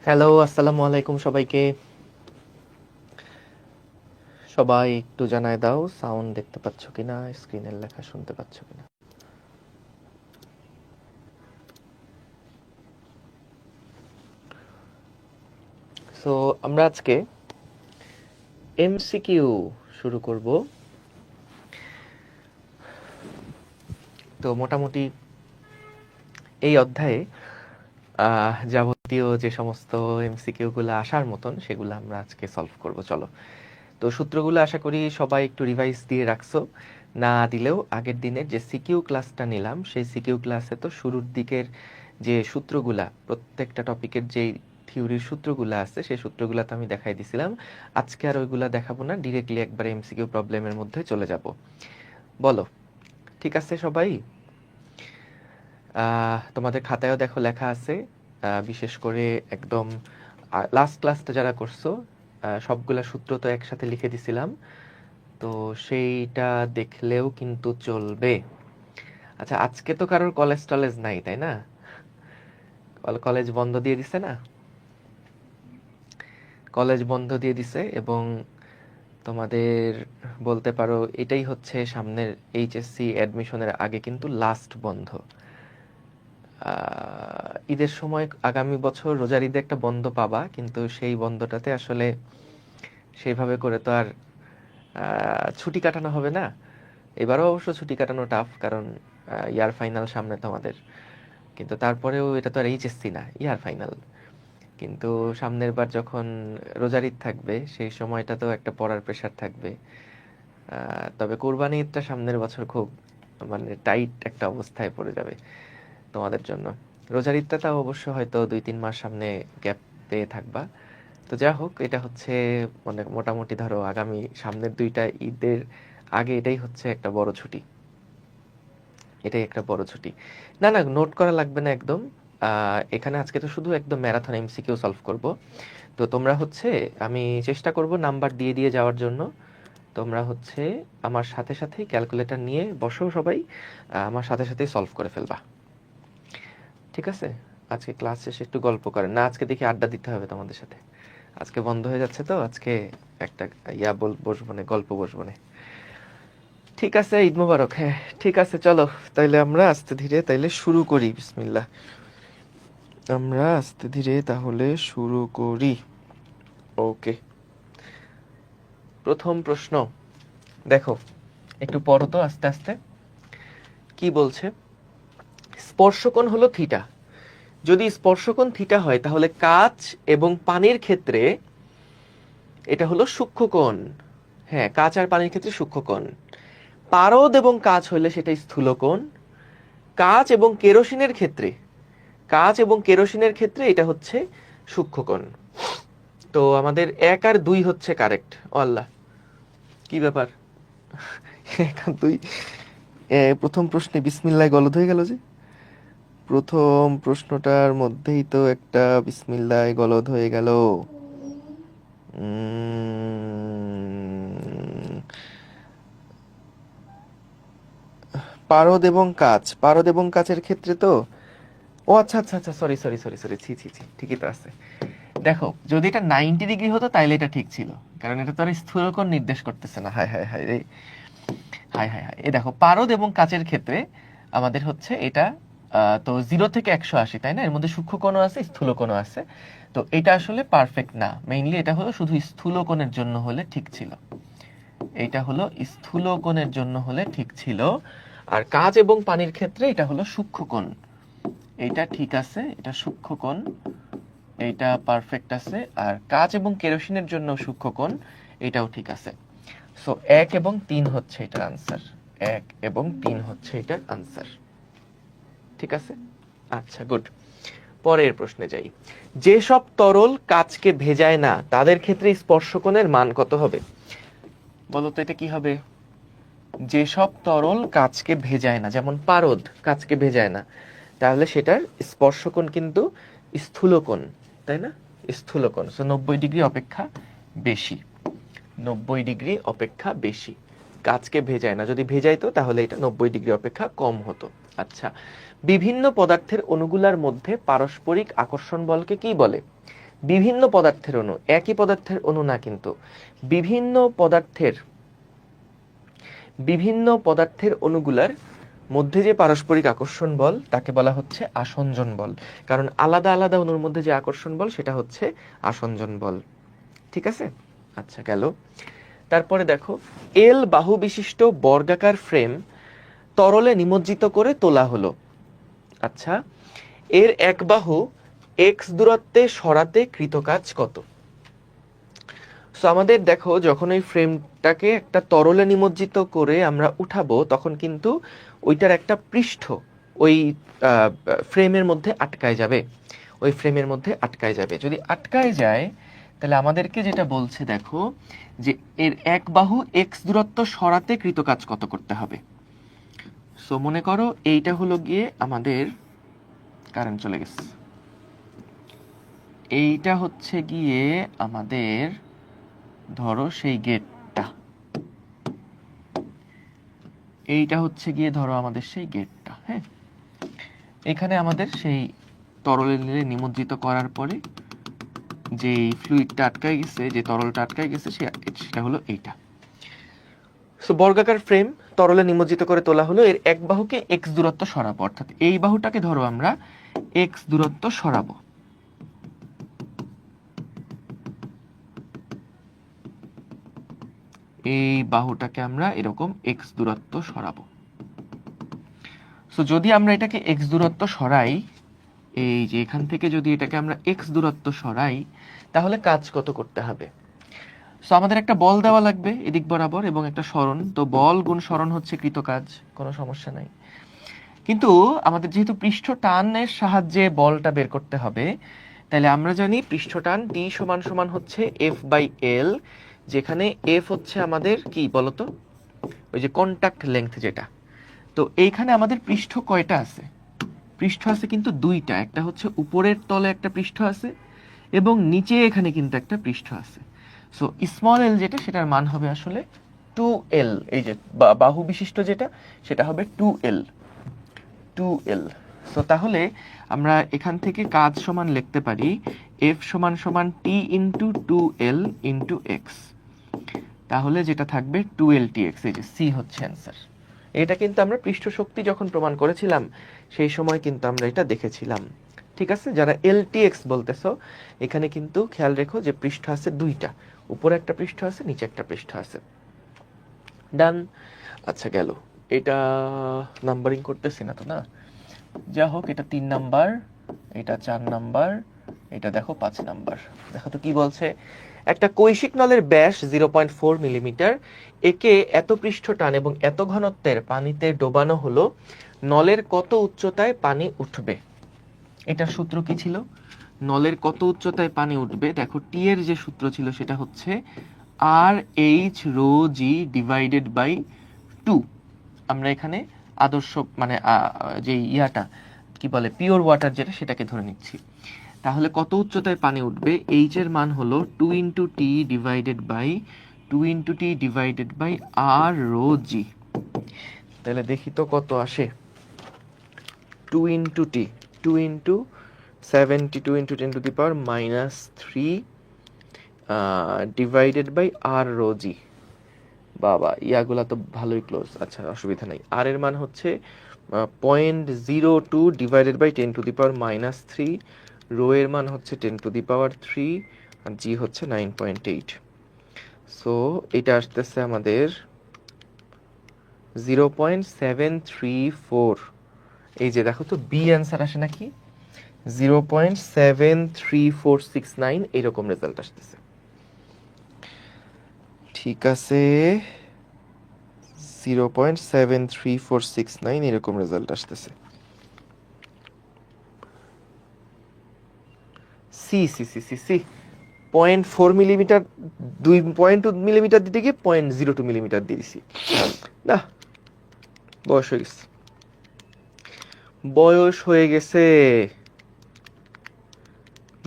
Hello, আসসালামু আলাইকুম সবাইকে। সবাই একটু জানায় দাও সাউন্ড দেখতে পাচ্ছ কিনা, স্ক্রিনের লেখা শুনতে পাচ্ছ কিনা। সো আমরা আজকে এমসিকিউ শুরু করব। তো মোটামুটি এই অধ্যায়ে যাবতীয় যে সমস্ত এমসিকিউগুলো আসার মতন সেগুলো আমরা আজকে সলভ করব। চলো, তো সূত্রগুলো আশা করি সবাই একটু রিভাইজ দিয়ে রাখছো। না দিলেও আগের দিনের যে সিকিউ ক্লাসটা নিলাম সেই সিকিউ ক্লাসে তো শুরুর দিকের যে সূত্রগুলা, প্রত্যেকটা টপিকের যেই থিওরির সূত্রগুলো আছে সেই সূত্রগুলো তো আমি দেখাই দিছিলাম। আজকে আর ওইগুলা দেখাবো না, ডিরেক্টলি একবার এমসিকিউ প্রবলেমের মধ্যে চলে যাব। বলো, ঠিক আছে সবাই? তোমাদের খাতায়ও দেখো লেখা আছে, বিশেষ করে একদম লাস্ট ক্লাসটা যারা করছো সবগুলা সূত্র তো একসাথে লিখে দিছিলাম, তো সেইটা দেখলেও কিন্তু চলবে। আচ্ছা, আজকে তো কারোর কলেজ টলেজ নাই, তাই না? কলেজ বন্ধ দিয়ে দিছে না? কলেজ বন্ধ দিয়ে দিছে এবং তোমাদের বলতে পারো এটাই হচ্ছে সামনের এইচএসসি অ্যাডমিশনের আগে কিন্তু লাস্ট বন্ধ। ঈদের সময় আগামী বছর রোজার ঈদে একটা বন্ধ পাবা, কিন্তু সেই বন্ধটাতে আসলে সেইভাবে করে তো আর ছুটি কাটানো হবে না। এবারও অবশ্য ছুটি কাটানো টাফ, কারণ ইয়ার ফাইনাল সামনে তোমাদের। কিন্তু তারপরেও এটা তো আর এইচএসসি না, ইয়ার ফাইনাল। কিন্তু সামনের বার যখন রোজার ঈদ থাকবে সেই সময়টা তো একটা পড়ার প্রেশার থাকবে। তবে কোরবানি ঈদটা সামনের বছর খুব মানে টাইট একটা অবস্থায় পড়ে যাবে তোমাদের জন্য। রোজার ঈদটা তাও অবশ্য হয়তো 2-3 মাস সামনে গ্যাপ পেয়ে থাকবা। তো যা হোক, এটা হচ্ছে মানে মোটামুটি ধরো আগামী সামনের 2টা ঈদের আগে এটাই হচ্ছে একটা বড় ছুটি। এটাই একটা বড় ছুটি। না না, নোট করা লাগবে না একদম। এখানে আজকে তো শুধু একদম ম্যারাথন এমসিকিউ সলভ করব। তো তোমরা হচ্ছে, আমি চেষ্টা করব নাম্বার দিয়ে দিয়ে যাওয়ার জন্য। তোমরা হচ্ছে আমার সাথে সাথেই ক্যালকুলেটর নিয়ে বসো সবাই, আমার সাথে সাথেই সলভ করে ফেলবা, ঠিক আছে? আজকে ক্লাস শেষে একটু গল্প করেন না, আজকে দেখি আড্ডা দিতে হবে তোমাদের সাথে। আজকে বন্ধ হয়ে যাচ্ছে তো আজকে একটা বসবো না, গল্প বসবো না। ঠিক আছে, ঈদ মোবারক। হ্যাঁ ঠিক আছে, চলো তাইলে আমরা আস্তে ধীরে তাইলে শুরু করি। বিসমিল্লাহ, আমরা আস্তে ধীরে তাহলে শুরু করি। ওকে, প্রথম প্রশ্ন দেখো, একটু পড়ো তো আস্তে আস্তে। কি বলছে? স্পর্শকোণ হলো থিটা। যদি স্পর্শকোণ থিটা হয় তাহলে কাচ এবং পানির ক্ষেত্রে এটা হলো সূক্ষ্মকোণ। হ্যাঁ, কাচ আর পানির ক্ষেত্রে সূক্ষ্মকোণ। পারদ এবং কাচ হলে সেটা স্থূলকোণ। কাচ এবং কেরোসিনের ক্ষেত্রে, কাচ এবং কেরোসিনের ক্ষেত্রে এটা হচ্ছে সূক্ষ্মকোণ। তো আমাদের 1 আর 2 হচ্ছে কারেক্ট। আল্লাহ, কি ব্যাপার! 1 আর 2 প্রথম প্রশ্নে বিসমিল্লাহ গলদ হয়ে গেল যে। প্রথম প্রশ্নটার মধ্যেই তো একটা বিসমিল্লাহ গলদ হয়ে গেল। পারদ এবং কাচ, পারদ এবং কাচের ক্ষেত্রে তো, ও আচ্ছা আচ্ছা আচ্ছা, সরি সরি সরি সরি, ছি ছি ছি, ঠিকই তো আছে। দেখো, যদি এটা 90 ডিগ্রি হতো তাইলে এটা ঠিক ছিল, কারণ এটা তো আর স্থূলকোণ নির্দেশ করতেছে না। হায় হায় হায় রে, হায় হায় হায়। এই দেখো, পারদ এবং কাচের ক্ষেত্রে আমাদের হচ্ছে এটা তো 0 থেকে 180, তাই না? এর মধ্যে সূক্ষ্মকোণও আছে, স্থূলকোণও আছে। তো এটা আসলে পারফেক্ট না, মেইনলি এটা হলো শুধু স্থূলকোণের জন্য হলে ঠিক ছিল। এটা হলো স্থূলকোণের জন্য হলে ঠিক ছিল। আর কাচ এবং পানির ক্ষেত্রে এটা হলো সূক্ষ্মকোণ। এটা ঠিক আছে, এটা সূক্ষ্মকোণ, এইটা পারফেক্ট আছে। আর কাচ এবং কেরোসিনের জন্য সূক্ষ্মকোণ, এটাও ঠিক আছে। সো 1 এবং 3 হচ্ছে এটার আনসার। 1 এবং 3 হচ্ছে এটার আনসার, ঠিক আছে? আচ্ছা, গুড। পরের প্রশ্নে যাই। যেসব তরল কাচকে ভেজায় না তাদের ক্ষেত্রে স্পর্শকোণের মান কত হবে? বলো তো এটা কি হবে? যেসব তরল কাচকে ভেজায় না, যেমন পারদ কাচকে ভেজায় না, তাহলে সেটার স্পর্শকোণ কিন্তু স্থূলকোণ, তাই না? স্থূলকোণ। সো 90 ডিগ্রি অপেক্ষা বেশি, 90 ডিগ্রি অপেক্ষা বেশি। কাচকে ভেজায় না, যদি ভেজাইতো তাহলে এটা 90 ডিগ্রি অপেক্ষা কম হতো। আচ্ছা, বিভিন্ন পদার্থের অণুগুলার মধ্যে পারস্পরিক আকর্ষণ বলকে কি বলে? বিভিন্ন পদার্থের অণু, একই পদার্থের অণু না কিন্তু, বিভিন্ন পদার্থের অণুগুলার মধ্যে যে পারস্পরিক আকর্ষণ বল তাকে বলা হচ্ছে আসঞ্জন বল। কারণ আলাদা আলাদা অণুর মধ্যে যে আকর্ষণ বল সেটা হচ্ছে আসঞ্জন বল। ঠিক আছে, আচ্ছা গেল। তারপরে দেখো, এল বাহু বিশিষ্ট বর্গাকার ফ্রেম তরলে নিমজ্জিত করে তোলা হলো। আচ্ছা, এর এক বাহু এক্স দূরত্বে সরাতে কৃতকাজ কত? সো আমাদের দেখো, যখন ওই ফ্রেমটাকে একটা তরলে নিমজ্জিত করে আমরা উঠাবো তখন কিন্তু ওইটার একটা পৃষ্ঠ ওই ফ্রেমের মধ্যে আটকায় যাবে, ওই ফ্রেমের মধ্যে আটকায় যাবে। যদি আটকায় যায় তাহলে আমাদেরকে যেটা বলছে দেখো, যে এর এক বাহু এক্স দূরত্ব সরাতে কৃতকাজ কত করতে হবে। সো মনে করো এইটা হলো গিয়ে আমাদের, কারেন্ট চলে গেছে, এইটা হচ্ছে গিয়ে আমাদের ধরো সেই গেটটা, এইটা হচ্ছে গিয়ে ধরো আমাদের সেই গেটটা। হ্যাঁ, এখানে আমাদের সেই তরলে নিমজ্জিত করার পরে যে ফ্লুইডটা আটকায় গেছে, যে তরলটা আটকায় গেছে, সেটা হলো এইটা। সো বর্গাকার ফ্রেম তরলে নিমজ্জিত করে তোলা হলো, এর এক বাহুকে এক্স দূরত্ব সরাবো, অর্থাৎ এই বাহুটাকে ধরো আমরা এক্স দূরত্ব সরাবো। এই বাহুটাকে আমরা এরকম এক্স দূরত্ব সরাবো। সো যদি আমরা এটাকে এক্স দূরত্ব সরাই, এই যে এখান থেকে যদি এটাকে আমরা এক্স দূরত্ব সরাই, তাহলে কাজ কত করতে হবে? সো আমাদের একটা বল দেওয়া লাগবে এদিক বরাবর এবং একটা সরণ। তো বল গুণ সরণ হচ্ছে কৃতকাজ, কোনো সমস্যা নাই। কিন্তু আমাদের যেহেতু পৃষ্ঠ টানের সাহায্যে বলটা বের করতে হবে, তাহলে আমরা জানি পৃষ্ঠ টান ডি সমান সমান হচ্ছে এফ বাই এল, যেখানে এফ হচ্ছে আমাদের কি বলতো, ওই যে কন্টাক্ট লেংথ যেটা। তো এইখানে আমাদের পৃষ্ঠ কয়টা আছে? পৃষ্ঠ আছে কিন্তু দুইটা, একটা হচ্ছে উপরের তলে একটা পৃষ্ঠ আছে এবং নিচে এখানে কিন্তু একটা পৃষ্ঠ আছে। সো স্মল এল যেটা, সেটার মান হবে আসলে 2l। এই যে বাহু বিশিষ্ট যেটা, সেটা হবে 2l। সো তাহলে আমরা এখান থেকে কাজ সমান লিখতে পারি f সমান সমান t into 2l into x। তাহলে যেটা থাকবে 2ltx, এই যে সি হচ্ছে অ্যান্সার। এটা কিন্তু আমরা পৃষ্ঠ শক্তি যখন প্রমাণ করেছিলাম সেই সময় কিন্তু আমরা এটা দেখেছিলাম। ঠিক আছে, যারা এলটিএক্স বলতেছো এখানে কিন্তু খেয়াল রেখো যে পৃষ্ঠ আছে দুইটা, উপরে একটা পৃষ্ঠ আছে, নিচে একটা পৃষ্ঠ আছে। ডান। আচ্ছা গেল, এটা নাম্বারিং করতেছি না তো, না যা হোক, এটা 3 নাম্বার, এটা 4 নাম্বার, এটা দেখো 5 নাম্বার। দেখো তো কি বলছে, একটা কৈশিক নলের ব্যাস 0.4 মিলিমিটার, একে এত পৃষ্ঠ টান এবং এত ঘনত্বের পানিতে ডোবানো হলো, নলের কত উচ্চতায় পানি উঠবে? এটার সূত্র কি ছিল? নলের কত উচ্চতায় পানি উঠবে, দেখো টি এর যে সূত্র ছিল সেটা হচ্ছে R H rho G divided by 2। আমরা এখানে আদর্শ মানে যে ইয়াটা কি বলে পিওর ওয়াটার যেটা, সেটাকে ধরে নিচ্ছি। তাহলে কত উচ্চতায় পানি উঠবে? এইচ এর মান হলো 2 into T divided by R rho G. তাহলে দেখি তো কত আসে। 2 into T, 2 into 72 into 10 to the power minus 3 divided by R rho G. বাবা, ইয়াগুলা তো ভালোই ক্লোজ। আচ্ছা অসুবিধা নাই। আর এর মান হচ্ছে 0.02 divided by 10 to the power minus 3, rho এর মান হচ্ছে 10 টু দি পাওয়ার 3, আর জি হচ্ছে 9.8। সো এটা আসতেছে আমাদের 0.734। এই যে দেখো তো বি অ্যান্সার আসে নাকি, 0.73469 এইরকম রেজাল্ট আসতেছে। ঠিক আছে, 0.73469 এরকম রেজাল্ট আসতেছে। C C C C C 0.4 millimetre, 2.2 millimetre দিতে গিয়ে 0.02 মিলিমিটার দিয়েছি। না, বয়স হয়ে গেছে, বয়স হয়ে গেছে।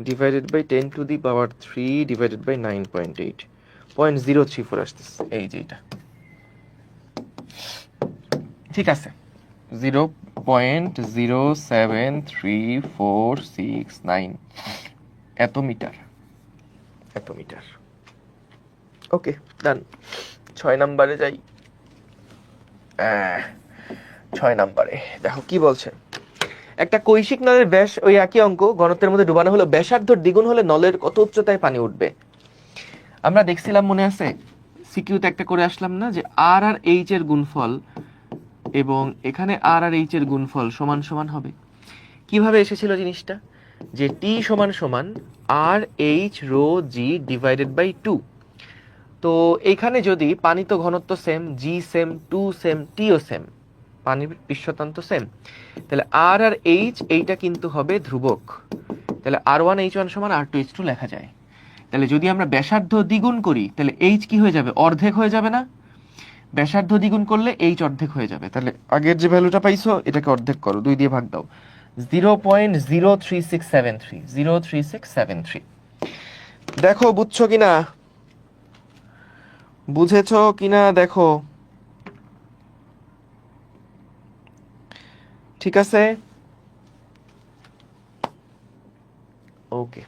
Divided by 10 to the power 3 divided by 9.8, 0.034 আসতেছে। এই যে এটা ঠিক আছে, 0.07346 9 এত মিটার। একোমিটার। ওকে, ডান। 6 নম্বরে যাই। 6 নম্বরে দেখো কি বলছে। একটা কৈশিক নলের ব্যাস, ওই একই অঙ্ক, ঘনত্বের মধ্যে ডুবানো হলো, ব্যাসার্ধর দ্বিগুণ হলে নলের কত উচ্চতায় পানি উঠবে? আমরা দেখছিলাম, মনে আছে, সিকিউতে একটা করে আসলাম না, যে আর আর এইচ এর গুণফল এবং এখানে আর আর এইচ এর গুণফল সমান সমান হবে। কিভাবে এসেছিল জিনিসটা? যে টি সমান সমান R H rho G divided by 2। তো এইখানে যদি পানি তো ঘনত্ব সেম, জি সেম, 2 সেম, টিও সেম, পানির পৃষ্ঠতান্ত সেম, তাহলে আর আর এইচ এইটা কিন্তু হবে ধ্রুবক। তাহলে R1H1 সমান R2H2 লেখা যায়। তাহলে যদি আমরা ব্যাসার্ধ দ্বিগুণ করি তাহলে এইচ কি হয়ে যাবে? অর্ধেক হয়ে যাবে না? ব্যাসার্ধ দ্বিগুণ করলে এইচ অর্ধেক হয়ে যাবে। তাহলে আগের যে ভ্যালুটা পাইছো এটাকে অর্ধেক করো, 2 দিয়ে ভাগ দাও, 0.03673, 03673। দেখো বুঝছো কিনা, বুঝেছো কিনা দেখো। ঠিক আছে, ওকে,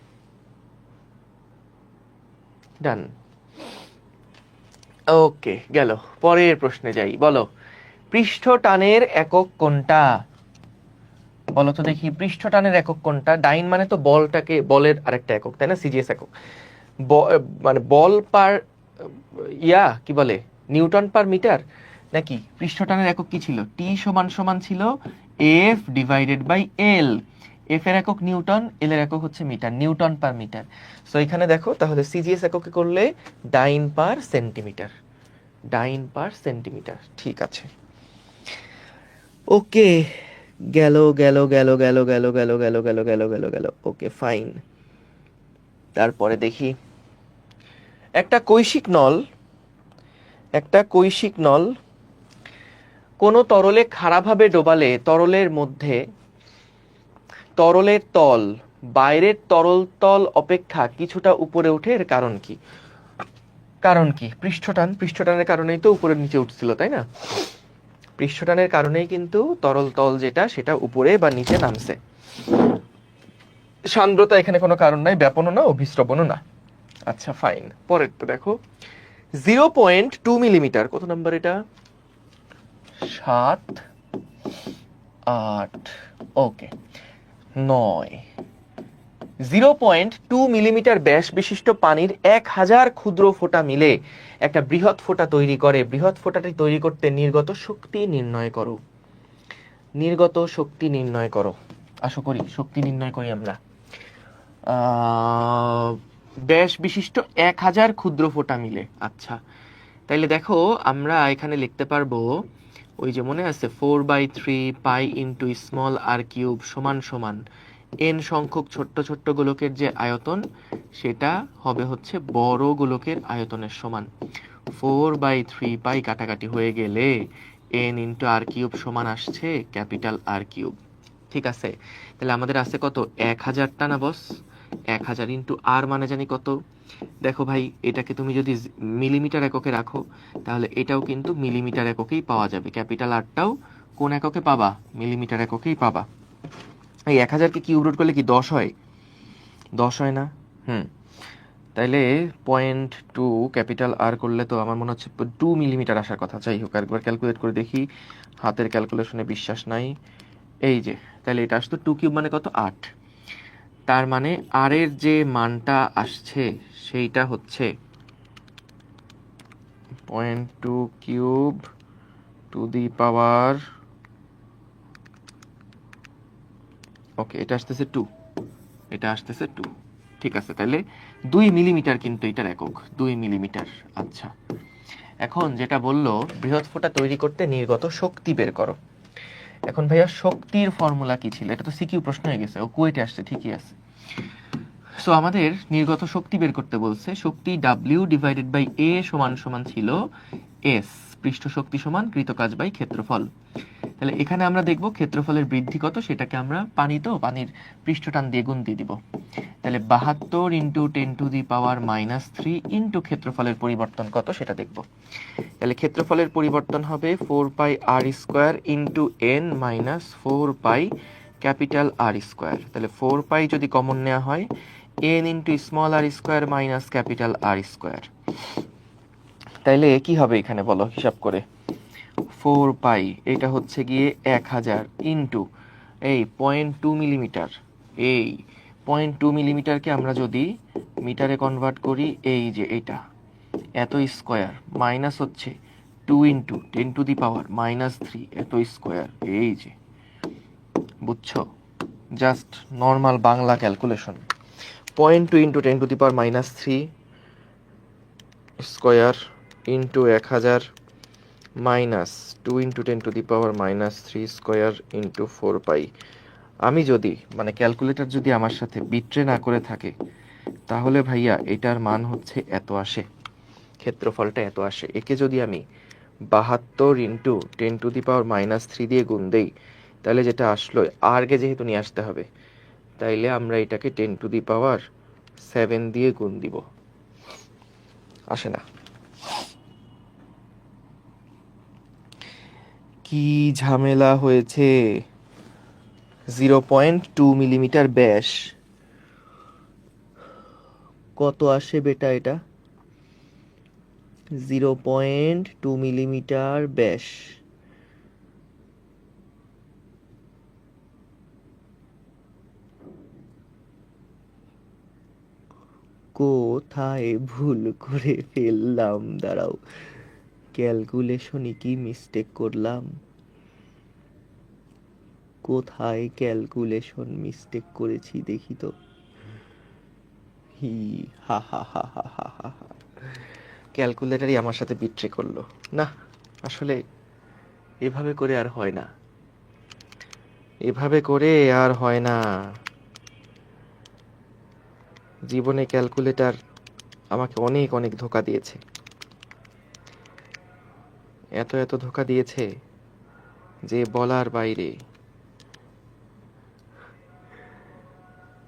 ডান। ওকে, গেল। পরের প্রশ্নে যাই। বলো, পৃষ্ঠ টানের একক কোনটা? বলো তো দেখি, পৃষ্ঠ টানের একক কোনটা? ডাইন মানে তো বলটাকে, বলের আরেকটা একক, তাই না? সিজিএস একক। মানে বল পার কি বলে, নিউটন পার মিটার নাকি? পৃষ্ঠ টানের একক কি ছিল? টি সমান সমান ছিল F divided by L. F এর একক নিউটন, এল এর একক হচ্ছে metre, newton per metre. So এখানে দেখো, তাহলে সিজিএস এককে করলে ডাইন পার সেন্টিমিটার, ডাইন পার সেন্টিমিটার। ঠিক আছে, ওকে, গেল গেল গেল গেল গেল গেল গেল গেল গেল গেল গেল ওকে, ফাইন। তারপরে দেখি, একটা কৈশিক নল, একটা কৈশিক নল কোনো তরলে খাড়াভাবে ডোবালে তরলের মধ্যে তরলের তল বাইরের তরল তল অপেক্ষা কিছুটা উপরে উঠে, এর কারণ কি? কারণ কি? পৃষ্ঠটান, পৃষ্ঠটানের কারণেই তো উপরে নিচে উঠছিল, তাই না? পৃষ্ঠটানের কারণেই কিন্তু তরল তল যেটা সেটা উপরে বা নিচে নামছে। সান্দ্রতা এখানে কোনো কারণ নাই, ব্যাপনও না, অভিস্রবণও না। আচ্ছা ফাইন, পরের তো দেখো, 0.2 মিলিমিটার, কত নাম্বার এটা? 7, 8, ওকে, 9। 0.2 মিলিমিটার ব্যাস বিশিষ্ট পানির 1000 ক্ষুদ্র ফোঁটা মিলে একটা বৃহৎ ফোঁটা তৈরি করে। বৃহৎ ফোঁটাটি তৈরি করতে নির্গত শক্তি নির্ণয় করো। নির্গত শক্তি নির্ণয় করো। আশা করি শক্তি নির্ণয় করি আমরা। ব্যাস বিশিষ্ট 1000 ক্ষুদ্র ফোঁটা মিলে। আচ্ছা, তাইলে দেখো আমরা এখানে লিখতে পারবো, ওই যে মনে আছে 4/3 পাই ইন্টু স্মল আর কিউব সমান সমান n সংখ্যক ছোট্ট ছোট্ট গোলকের যে আয়তন সেটা হবে হচ্ছে বড় গোলকের আয়তনের সমান। 4/3 পাই কাটাকাটি হয়ে গেলে n ইন্টু আর কিউব সমান আসছে ক্যাপিটাল আর কিউব। ঠিক আছে, তাহলে আমাদের আছে কত? 1000টা না বস? 1000 ইন্টু আর মানে জানি কত? দেখো ভাই, এটাকে তুমি যদি মিলিমিটার এককে রাখো তাহলে এটাও কিন্তু মিলিমিটার এককেই পাওয়া যাবে। ক্যাপিটাল আরটাও কোন এককে পাবা? মিলিমিটার এককেই পাবা। এই 1000কে কিউব রুট করলে কি 10 হয়? 10 হয় না? তাইলে 0.2 ক্যাপিটাল আর করলে তো আমার মনে হচ্ছে 2 মিলিমিটার আসার কথা। যাই হোক, একবার ক্যালকুলেট করে দেখি, হাতের ক্যালকুলেশনে বিশ্বাস নাই। এই যে, তাহলে এটা আসতো 2 কিউব মানে কত? 8। তার মানে আর এর যে মানটা আসছে সেইটা হচ্ছে 0.2 কিউব টু দি পাওয়ার, ওকে, এটা আসতেছে 2, এটা আসতেছে 2। ঠিক আছে, তাহলে 2 মিলিমিটার কিন্তু এটার একক, 2 মিলিমিটার। আচ্ছা, এখন যেটা বললো বৃহৎ ফোঁটা তৈরি করতে নির্গত শক্তি বের করো। এখন ভাইয়া শক্তির ফর্মুলা কি ছিল? এটা তো সিকিউ প্রশ্ন হয়ে গেছে, ও কুয়েটে আসছে, ঠিকই আছে। সো আমাদের নির্গত শক্তি বের করতে বলছে। শক্তি W ডিভাইডেড বাই A সমান সমান ছিল S, পৃষ্ঠ শক্তি সমান কৃত কাজ বাই ক্ষেত্রফল। তাহলে এখানে আমরা দেখব ক্ষেত্রফলের বৃদ্ধি কত, সেটাকে আমরা পানি তো পানির পৃষ্ঠটান দিয়ে গুণ দিয়ে দিব। তাহলে 72 into 10 to the power -3 into ক্ষেত্রফলের পরিবর্তন কত সেটা দেখব। তাহলে ক্ষেত্রফলের পরিবর্তন হবে 4 pi R square into n minus 4 pi capital R square. তাহলে 4 পাই যদি কমন নেওয়া হয়, n into small R square minus capital R square. তাইলে কি হবে এখানে বলো হিসাব করে? 4 পাই, এটা হচ্ছে গিয়ে 1000 ইন্টু এই 0.2 মিলিমিটার। এই 0.2 মিলিমিটারকে আমরা যদি মিটারে কনভার্ট করি, এই যে এটা এত স্কোয়ার মাইনাস হচ্ছে 2 ইন্টু 10⁻³ এত স্কোয়ার। এই যে বুঝছো, just normal Bangla calculation. 0.2 into 10⁻³ square into 1000 minus 2 into 10⁻³ square into 4 পাই। আমি যদি মানে ক্যালকুলেটর যদি আমার সাথে বিট্রে না করে থাকে, তাহলে ভাইয়া এটার মান হচ্ছে এত আসে, ক্ষেত্রফলটা এত আসে। একে যদি আমি 72 ইন্টু 10⁻³ দিয়ে গুণ দেই, তাহলে যেটা আসলো আরকে যেহেতু নিয়ে আসতে হবে, তাইলে আমরা এটাকে 10⁻7 দিয়ে গুণ দিব। আসে না? কি ঝামেলা হয়েছে! 0.2 মিলিমিটার ব্যাস কত আসে বেটা? এটা 0.2 মিলিমিটার ব্যাস। কোথায় ভুল করে ফেললাম? দাঁড়াও, ক্যালকুলেশনে কি মিস্টেক করলাম? কোথায় ক্যালকুলেশন মিস্টেক করেছি দেখি তো। হি হা হা হা হা হা হা হা। ক্যালকুলেটরই আমার সাথে বিট্রে করলো। না, আসলে এভাবে করে আর হয় না, এভাবে করে আর হয় না। জীবনে ক্যালকুলেটর আমাকে অনেক অনেক ধোঁকা দিয়েছে, এত এত ধোঁকা দিয়েছে যে বলার বাইরে।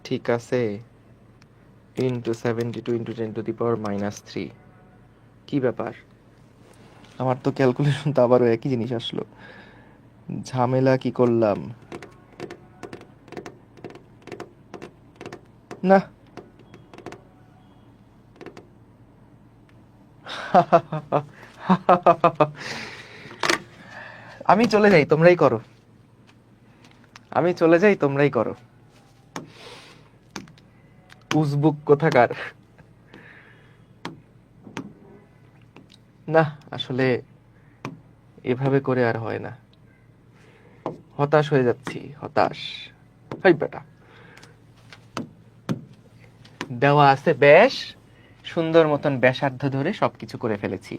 ঠিক আছে, ইন্টু 72 ইন্টু 10⁻³ কি ব্যাপার? আমার তো ক্যালকুলেশন তো আবারও একই জিনিস আসলো। ঝামেলা কি করলাম? না আমি চলে যাই, তোমরাই করো। আমি চলে যাই, তোমরাই করো। উজবুক কোথাকার। না, আসলে এভাবে করে আর হয় না। হতাশ হয়ে যাচ্ছি, হতাশ। হাই বেটা, দেওয়া আছে ব্যাস, সুন্দর মতন ব্যাসার্ধ ধরে সবকিছু করে ফেলেছি।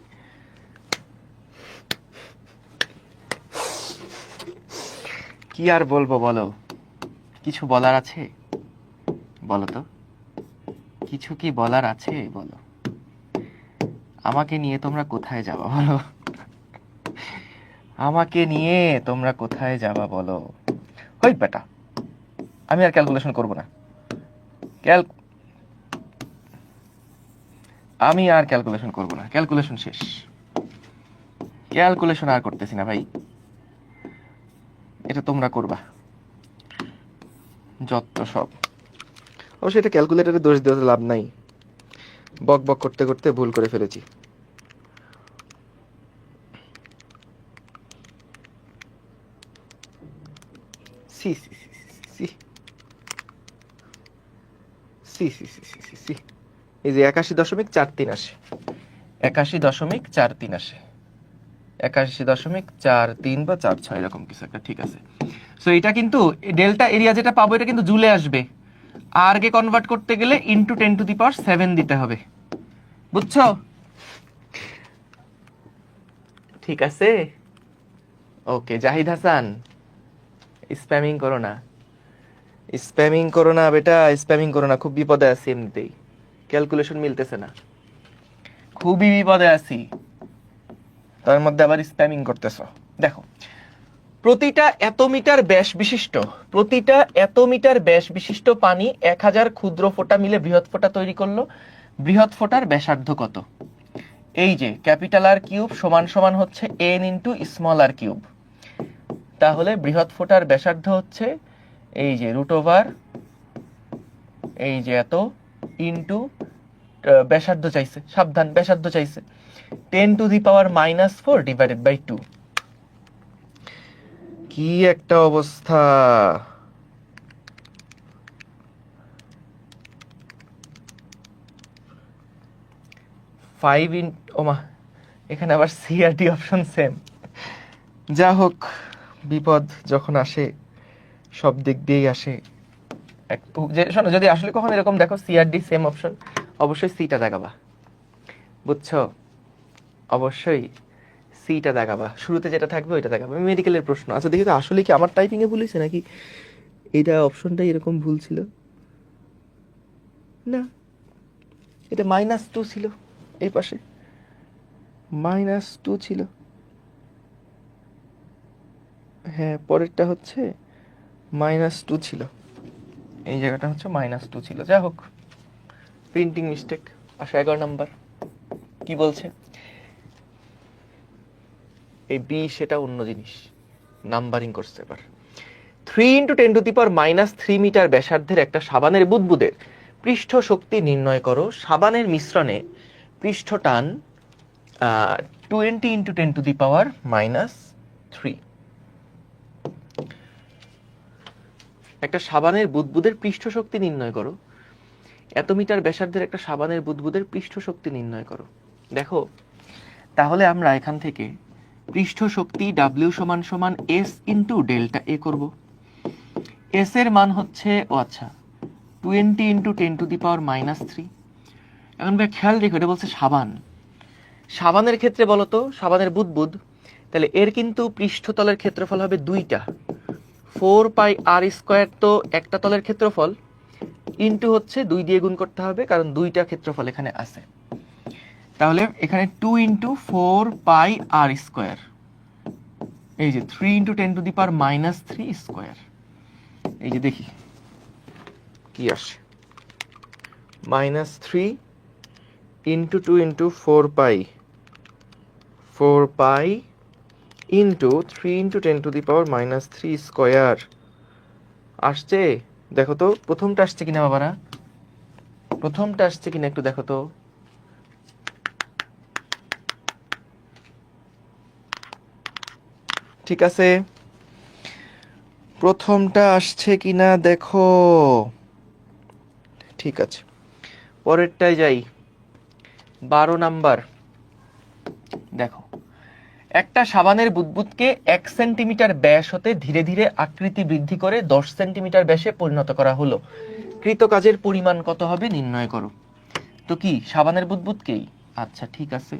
কি আর বলবো বলো? কিছু বলার আছে? বলো তো, কিছু কি বলার আছে? বলো। আমাকে নিয়ে তোমরা কোথায় যাবা বলো? আমাকে নিয়ে তোমরা কোথায় যাবা বলো? হই বেটা, আমি আর ক্যালকুলেশন করব না। আমি আর ক্যালকুলেশন করব না, ক্যালকুলেশন শেষ। ক্যালকুলেশন আর করতেছি না ভাই, এটা তোমরা করবা যত সব। অবশ্যই এটা ক্যালকুলেটরে দোষ দিতে লাভ নাই, বক বক করতে করতে ভুল করে ফেলেছি। C C C C C C C C C C. এই যে 81.43 আসে, 81.43 আসে, 81.43 বা 46 এরকম কিছু একটা, ঠিক আছে। সো এটা কিন্তু ডেল্টা এরিয়া যেটা পাবো এটা কিন্তু জুলে আসবে, আর কে কনভার্ট করতে গেলে ইনটু 10⁻7 দিতে হবে, বুঝছো? ঠিক আছে, ওকে। জাহিদ হাসান, স্প্যামিং করো না, স্প্যামিং করো না বেটা, স্প্যামিং করো না, খুব বিপদে আছি এমনিতেই, ক্যালকুলেশন মিলতেছে না, খুবই বিপদে আছি, তার মধ্যে আবার স্প্যামিং করতেছো। দেখো, প্রতিটা এত মিটার ব্যাস বিশিষ্ট, প্রতিটা এত মিটার ব্যাস বিশিষ্ট পানি 1000 ক্ষুদ্র ফোঁটা মিলে বৃহৎ ফোঁটা তৈরি করলো। বৃহৎ ফোঁটার ব্যাসার্ধ কত? এই যে ক্যাপিটাল আর কিউব সমান সমান হচ্ছে n ইন্টু স্মল আর কিউব। তাহলে বৃহৎ ফোঁটার ব্যাসার্ধ হচ্ছে এই যে √/n এই যে এত ইন্টু ব্যাসার্ধ চাইছে, সাবধান ব্যাসার্ধ চাইছে, 10⁻⁻⁴ ডিভাইডেড বাই 2। কি একটা অবস্থা! ওমা, এখানে আবার সি আর ডি অপশন সেম। যা হোক, বিপদ যখন আসে সব দিক দিয়েই আসে। শোনো, যদি আসলে কখন এরকম দেখো সি আর ডি সেম অপশন, অবশ্যই সিটা দেখাবা, বুঝছো? অবশ্যই সিটা দেখাবা, শুরুতে যেটা থাকবে ওইটা দেখাবা। মেডিকেলের প্রশ্ন। আচ্ছা দেখি তো আসলে কি আমার টাইপিং এ ভুল হয়েছে নাকি এটা অপশনটাই এরকম ভুল ছিল। না, এটা -2 ছিল, এই পাশে -2 ছিল। হ্যাঁ, পরেরটা হচ্ছে -2 ছিল, এই জায়গাটা হচ্ছে -2 ছিল। যা হোক, প্রিন্টিং মিস্টেক। 11 নাম্বার কি বলছে? এই বি সেটা অন্য জিনিস, নাম্বারিং করছে এবার। 3 × 10⁻³ মিটার ব্যাসার্ধের একটা সাবানের বুদবুদের পৃষ্ঠ শক্তি নির্ণয় করো। সাবানের মিশ্রণে পৃষ্ঠ টান 20 × 10⁻³ একটা সাবানের বুদবুদের পৃষ্ঠ শক্তি নির্ণয় করো। এত মিটার ব্যাসার্ধের একটা সাবানের বুদবুদের পৃষ্ঠ শক্তি নির্ণয় করো। দেখো, তাহলে আমরা এখান থেকে পৃষ্ঠ শক্তি W = S × ΔA করব। S এর মান হচ্ছে 20 × 10⁻³ এখন ভাই খেয়াল রেখো, এটা বলছে সাবান। সাবানের ক্ষেত্রে বলো তো, সাবানের বুদবুদ, তাহলে এর কিন্তু পৃষ্ঠতলের ক্ষেত্রফল হবে 2টা, 4πr² তো একটা তলের ক্ষেত্রফল, ইন্টু হচ্ছে 2 দিয়ে গুণ করতে হবে কারণ 2টা ক্ষেত্রফল এখানে আছে। তাহলে এখানে 2 × 4πr², এই যে 3 × 10⁻³ এই যে দেখি কি আসে, -3 × 2 × 4π ইন্টু 3 × 10⁻³ আসছে। দেখো তো প্রথমটা আসছে কিনা বাবারা, প্রথমটা আসছে কিনা একটু দেখো তো। ঠিক আছে, প্রথমটা আসছে কিনা দেখো। ঠিক আছে, পরেরটায় যাই। 12 নাম্বার দেখো, একটা সাবানের বুদবুদকে 1 সেন্টিমিটার ব্যাস হতে ধীরে ধীরে আকৃতি বৃদ্ধি করে 10 সেন্টিমিটার ব্যাসে পরিণত করা হলো। কৃত কাজের পরিমাণ কত হবে নির্ণয় করো। তো কি সাবানের বুদবুদকেই? আচ্ছা ঠিক আছে,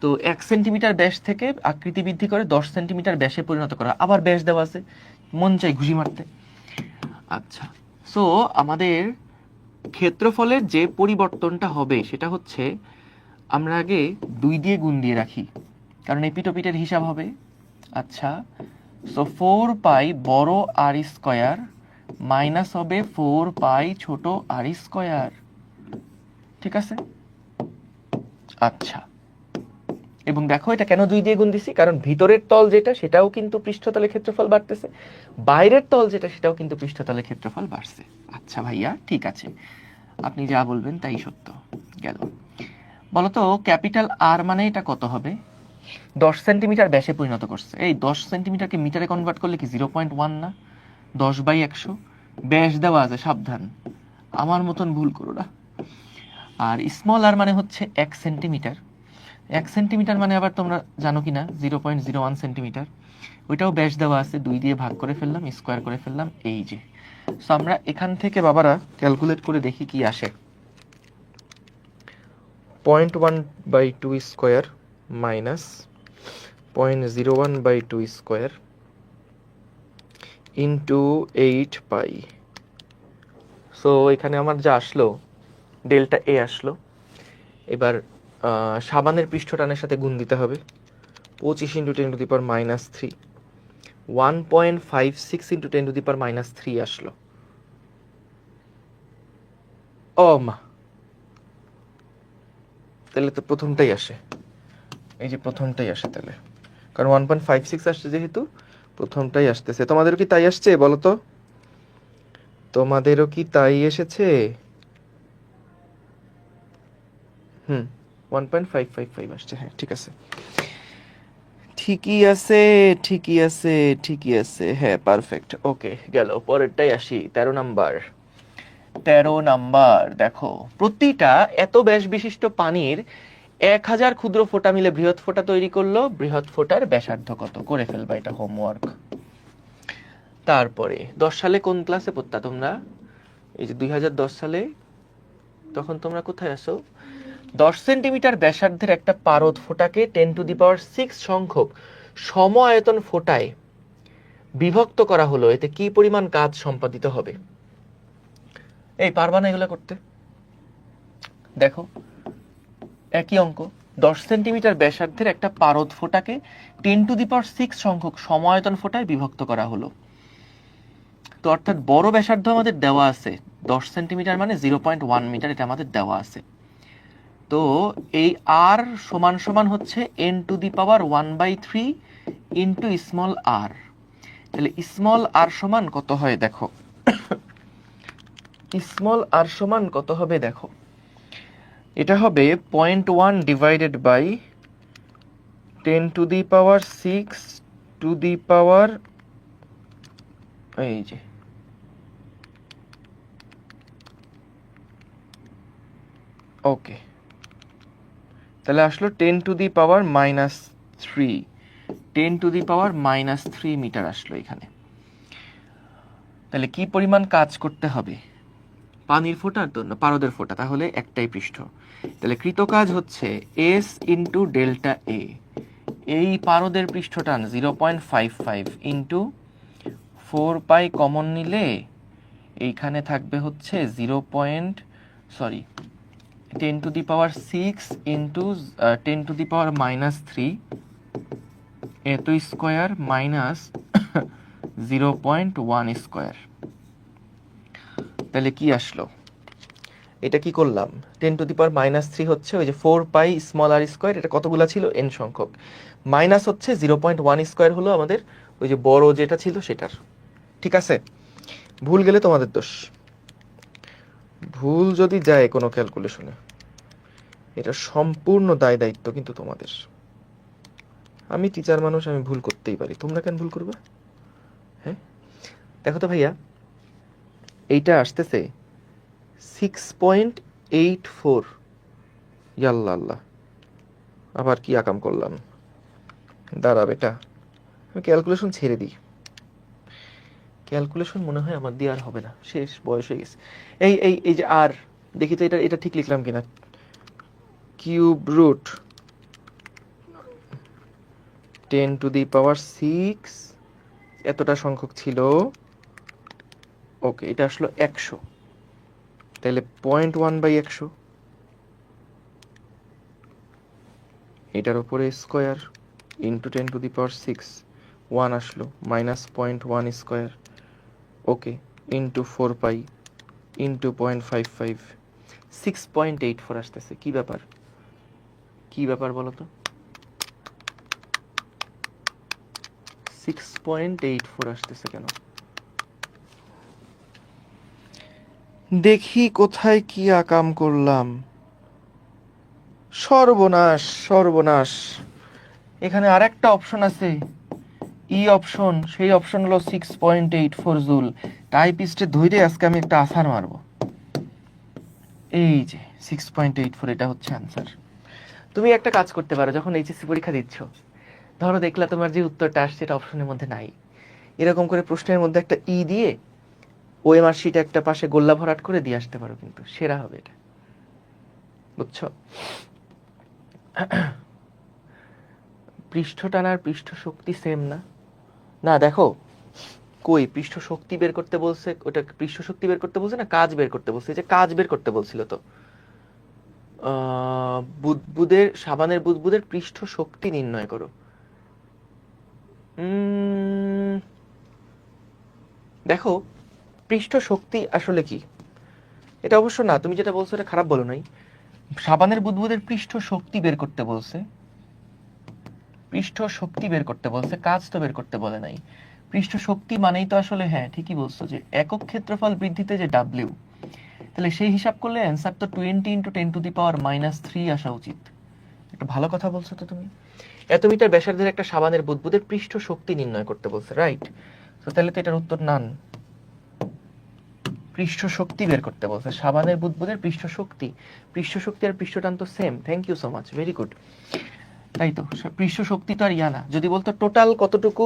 তো 1 সেন্টিমিটার ব্যাস থেকে আকৃতি বৃদ্ধি করে 10 সেন্টিমিটার ব্যাসে পরিণত করা, আবার ব্যাস দেওয়া আছে, মন চাই ঘুষি মারতে। আচ্ছা, সো আমাদের ক্ষেত্রফলের যে পরিবর্তনটা হবে সেটা হচ্ছে, আমরা আগে 2 দিয়ে গুণ দিয়ে রাখি কারণ এপিটোপিটের হিসাব হবে। আচ্ছা, সো 4π বড় r² মাইনাস হবে 4π ছোট r²। ঠিক আছে, আচ্ছা, এবং দেখো এটা কেন 2 দিয়ে গুণ দিছি, কারণ ভিতরের তল যেটা সেটাও কিন্তু পৃষ্ঠতলের ক্ষেত্রফল বাড়তেছে, বাইরের তল যেটা সেটাও কিন্তু পৃষ্ঠতলের ক্ষেত্রফল বাড়ছে। আচ্ছা ভাইয়া ঠিক আছে, আপনি যা বলবেন তাই সত্য। গেল, বলতো ক্যাপিটাল আর মানে এটা কত হবে? 10 সেন্টিমিটার ব্যাসে পরিণত করছে। এই 10 সেন্টিমিটারকে মিটারে কনভার্ট করলে কি 0.1 না? 10/100 ব্যাস দেওয়া আছে, সাবধান আমার মতন ভুল করো না। আর স্মল আর মানে হচ্ছে 1 সেন্টিমিটার। 1 সেন্টিমিটার মানে আবার তোমরা জানো কিনা 0.01 সেন্টিমিটার, ওইটাও ব্যাস দেওয়া আছে, 2 দিয়ে ভাগ করে ফেললাম, স্কোয়ার করে ফেললাম, এই যে। সো আমরা এখান থেকে বাবারা ক্যালকুলেট করে দেখি কি আসে। 0.1/2 square minus 0.01/2 square into 8π। So এখানে আমার যা আসলো ডেল্টা এ আসলো। এবার সাবানের পৃষ্ঠটানের সাথে গুণ দিতে হবে, 25 × 10⁻³ 1.56 × 10⁻³ আসলো। ও মা, তাহলে তো প্রথমটাই আসে, এই যে প্রথমটাই আসে তাহলে, কারণ 1.56 আসছে যেহেতু প্রথমটাই আসতেছে। তোমাদেরও কি তাই আসছে বলো তো? তোমাদেরও কি তাই এসেছে? 1.555 আসছে, হ্যাঁ ঠিক আছে, ঠিকই আছে, ঠিকই আছে, ঠিকই আছে, হ্যাঁ পারফেক্ট। ওকে, গেল। পরেরটাই আসি, 13 নাম্বার। 13 নাম্বার দেখো, প্রতিটা এত ব্যাস বিশিষ্ট পানির 1000 ক্ষুদ্র ফোঁটা মিলে বৃহৎ ফোঁটা তৈরি করলো, বৃহৎ ফোঁটার ব্যাসার্ধ কত? করে ফেলবা, এটা হোমওয়ার্ক। তারপরে 10 সালে কোন ক্লাসে পড়তা তোমরা? এই যে 2010 সালে, তখন তোমরা কোথায় আসো? 10 সেন্টিমিটার ব্যাসার্ধের একটা পারদ ফোঁটাকে 10⁶ সংখ্যক সম আয়তন ফোঁটায় বিভক্ত করা হলো, এতে কি পরিমাণ কাজ সম্পাদিত হবে? এই পারবা না এগুলো করতে? দেখো একই অঙ্ক, 10 সেন্টিমিটার ব্যাসার্ধের একটা পারদ ফোঁটাকে 10⁶ সংখ্যক সম আয়তন ফোঁটায় বিভক্ত করা হলো। তো অর্থাৎ বড় ব্যাসার্ধ আমাদের দেওয়া আছে 10 সেন্টিমিটার মানে 0.1 মিটার, এটা আমাদের দেওয়া আছে। তো এই আর সমান সমান হচ্ছে n⁻⁴ ইন্টু স্মল আর। তাহলে স্মল আর সমান কত হয় দেখো, স্মল আর সমান কত হবে দেখো, এটা হবে 0.1 ডিভাইডেড বাই 10⁶ টু দি পাওয়ার, এই যে ওকে, তাহলে আসলো 10⁻⁻3, 10⁻⁻3 মিটার আসলো এখানে। তাহলে কি পরিমাণ কাজ করতে হবে পানির ফোঁটার জন্য, পারদের ফোঁটা? তাহলে একটাই পৃষ্ঠ, তাহলে কৃত কাজ হচ্ছে S ইন্টু ডেল্টা এ। এই পারদের পৃষ্ঠটান 0.55 ইন্টু 4 পাই কমন নিলে এইখানে থাকবে হচ্ছে 10⁻6 ইন্টু 10⁻³ এত স্কোয়ার মাইনাস 0.1 স্কোয়ার। তাহলে কি আসলো, এটা কি করলাম, 10⁻³ হচ্ছে ওই যে 4 পাই স্মল আর স্কোয়ার, এটা কতগুলা ছিল n সংখ্যক, মাইনাস হচ্ছে 0.1 স্কোয়ার হলো আমাদের ওই যে বড় যেটা ছিল সেটার। ঠিক আছে, ভুল গেলে তোমাদের দোষ, ভুল যদি যায় কোনো ক্যালকুলেশনে এটা সম্পূর্ণ দায় দায়িত্ব কিন্তু তোমাদের। আমি টিচার মানুষ, আমি ভুল করতেই পারি, তোমরা কেন ভুল করবে? হ্যাঁ দেখো তো ভাইয়া, এইটা আসতেছে 6.84, ইয়াল্লা আল্লাহ, আবার কি আকাম করলাম, দাঁড়া বেটা আমি ক্যালকুলেশন ছেড়ে দিই, ক্যালকুলেশন মনে হয় আমার দিয়ে আর হবে না, শেষ, বয়স হয়ে গেছে। এই এই এই যে আর, দেখি তো এটা এটা ঠিক লিখলাম কিনা, কিউব রুট 10⁶ এতটা সংখ্যক ছিল, ওকে এটা আসলো 100, তাহলে 0.1/100, এটার উপরে স্কোয়ার ইন্টু 10⁶, 1 আসলো মাইনাস 0.1 স্কোয়ার, ওকে ইন্টু 4 পাই ইন্টু 0.55, 6.84 আসতেছে। কি ব্যাপার, কি ব্যাপার বলো তো, 6.84 আসতেছে কেন? দেখি কোথায় কি আকাম করলাম, সর্বনাশ সর্বনাশ। এখানে আরেকটা অপশন আছে, ই অপশন, সেই অপশন হলো 6.84 জুল। টাইপিস্টে ধৈর্য আজকে আমি একটা আছাড় মারবো। এই যে 6.84, এটা হচ্ছে অ্যান্সার। তুমি একটা কাজ করতে পারো, যখন এইচএসসি পরীক্ষা দিচ্ছ, ধরো দেখলা তোমার যে উত্তরটা আসছে এটা অপশনের মধ্যে নাই, এরকম করে প্রশ্নের মধ্যে একটা ই দিয়ে ওএমআর শিটে একটা পাশে গোল্লা ভরাট করে দিয়ে আসতে পারো, কিন্তু সেরা হবে এটা, বুঝছো? পৃষ্ঠ টানার পৃষ্ঠ শক্তি সেম না? না দেখো, কই পৃষ্ঠ শক্তি বের করতে বলছে, ওটা পৃষ্ঠ শক্তি বের করতে বলছে না কাজ বের করতে বলছে, যে কাজ বের করতে বলছিল তো, বুদবুদের, সাবানের বুদবুদের পৃষ্ঠ শক্তি নির্ণয় করো। দেখো পৃষ্ঠ শক্তি আসলে কি, এটা অবশ্য না, তুমি যেটা বলছো এটা খারাপ বলো নাই, সাবানের বুদবুদের পৃষ্ঠ শক্তি বের করতে বলছে, পৃষ্ঠ শক্তি বের করতে বলছে, কাজ তো বের করতে বলে নাই। পৃষ্ঠ শক্তি মানেই তো আসলে, হ্যাঁ ঠিকই বলছো, যে একক ক্ষেত্রফল বৃদ্ধিতে যে ডাব্লিউ, তাহলে সেই হিসাব করলে অ্যান্সার তো 20 × 10⁻³ আসা উচিত। একটা ভালো কথা বলছো তো তুমি। এত মিটার ব্যাসার্ধের একটা সাবানের বুদবুদের পৃষ্ঠ শক্তি নির্ণয় করতে বলছে, রাইট? তো তাহলে তো এটার উত্তর নান। পৃষ্ঠ শক্তি বের করতে বলছে, সাবানের বুদবুদের পৃষ্ঠ শক্তি। পৃষ্ঠ শক্তি আর পৃষ্ঠটান তো same. Thank you so much, very good. তাই তো, পৃষ্ঠ শক্তি তো আর ইয়া না। যদি বলতো টোটাল কতটুকু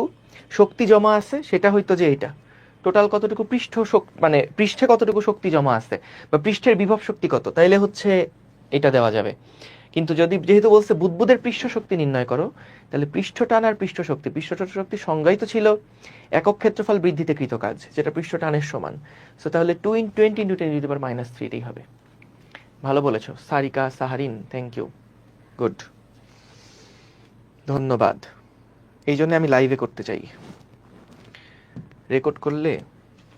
শক্তি জমা আছে, সেটা হইতো যে এটা টোটাল কতটুকু পৃষ্ঠ মানে পৃষ্ঠে কতটুকু শক্তি জমা আছে বা পৃষ্ঠের বিভব শক্তি কত, তাইলে হচ্ছে এটা দেওয়া যাবে। কিন্তু যেহেতু বলছে বুদবুদের পৃষ্ঠ শক্তি নির্ণয় করো, তাহলে পৃষ্ঠ টান আর পৃষ্ঠ শক্তি সংজ্ঞায়িত ছিল একক ক্ষেত্রফল বৃদ্ধিতে কৃত কাজ, যেটা পৃষ্ঠ টানের সমান। সো তাহলে 20 × 10⁻³ এটাই হবে। ভালো বলেছো Sarika Saharin, thank you, good, ধন্যবাদ। এই জন্য আমি লাইভে করতে চাই, রেকর্ড করলে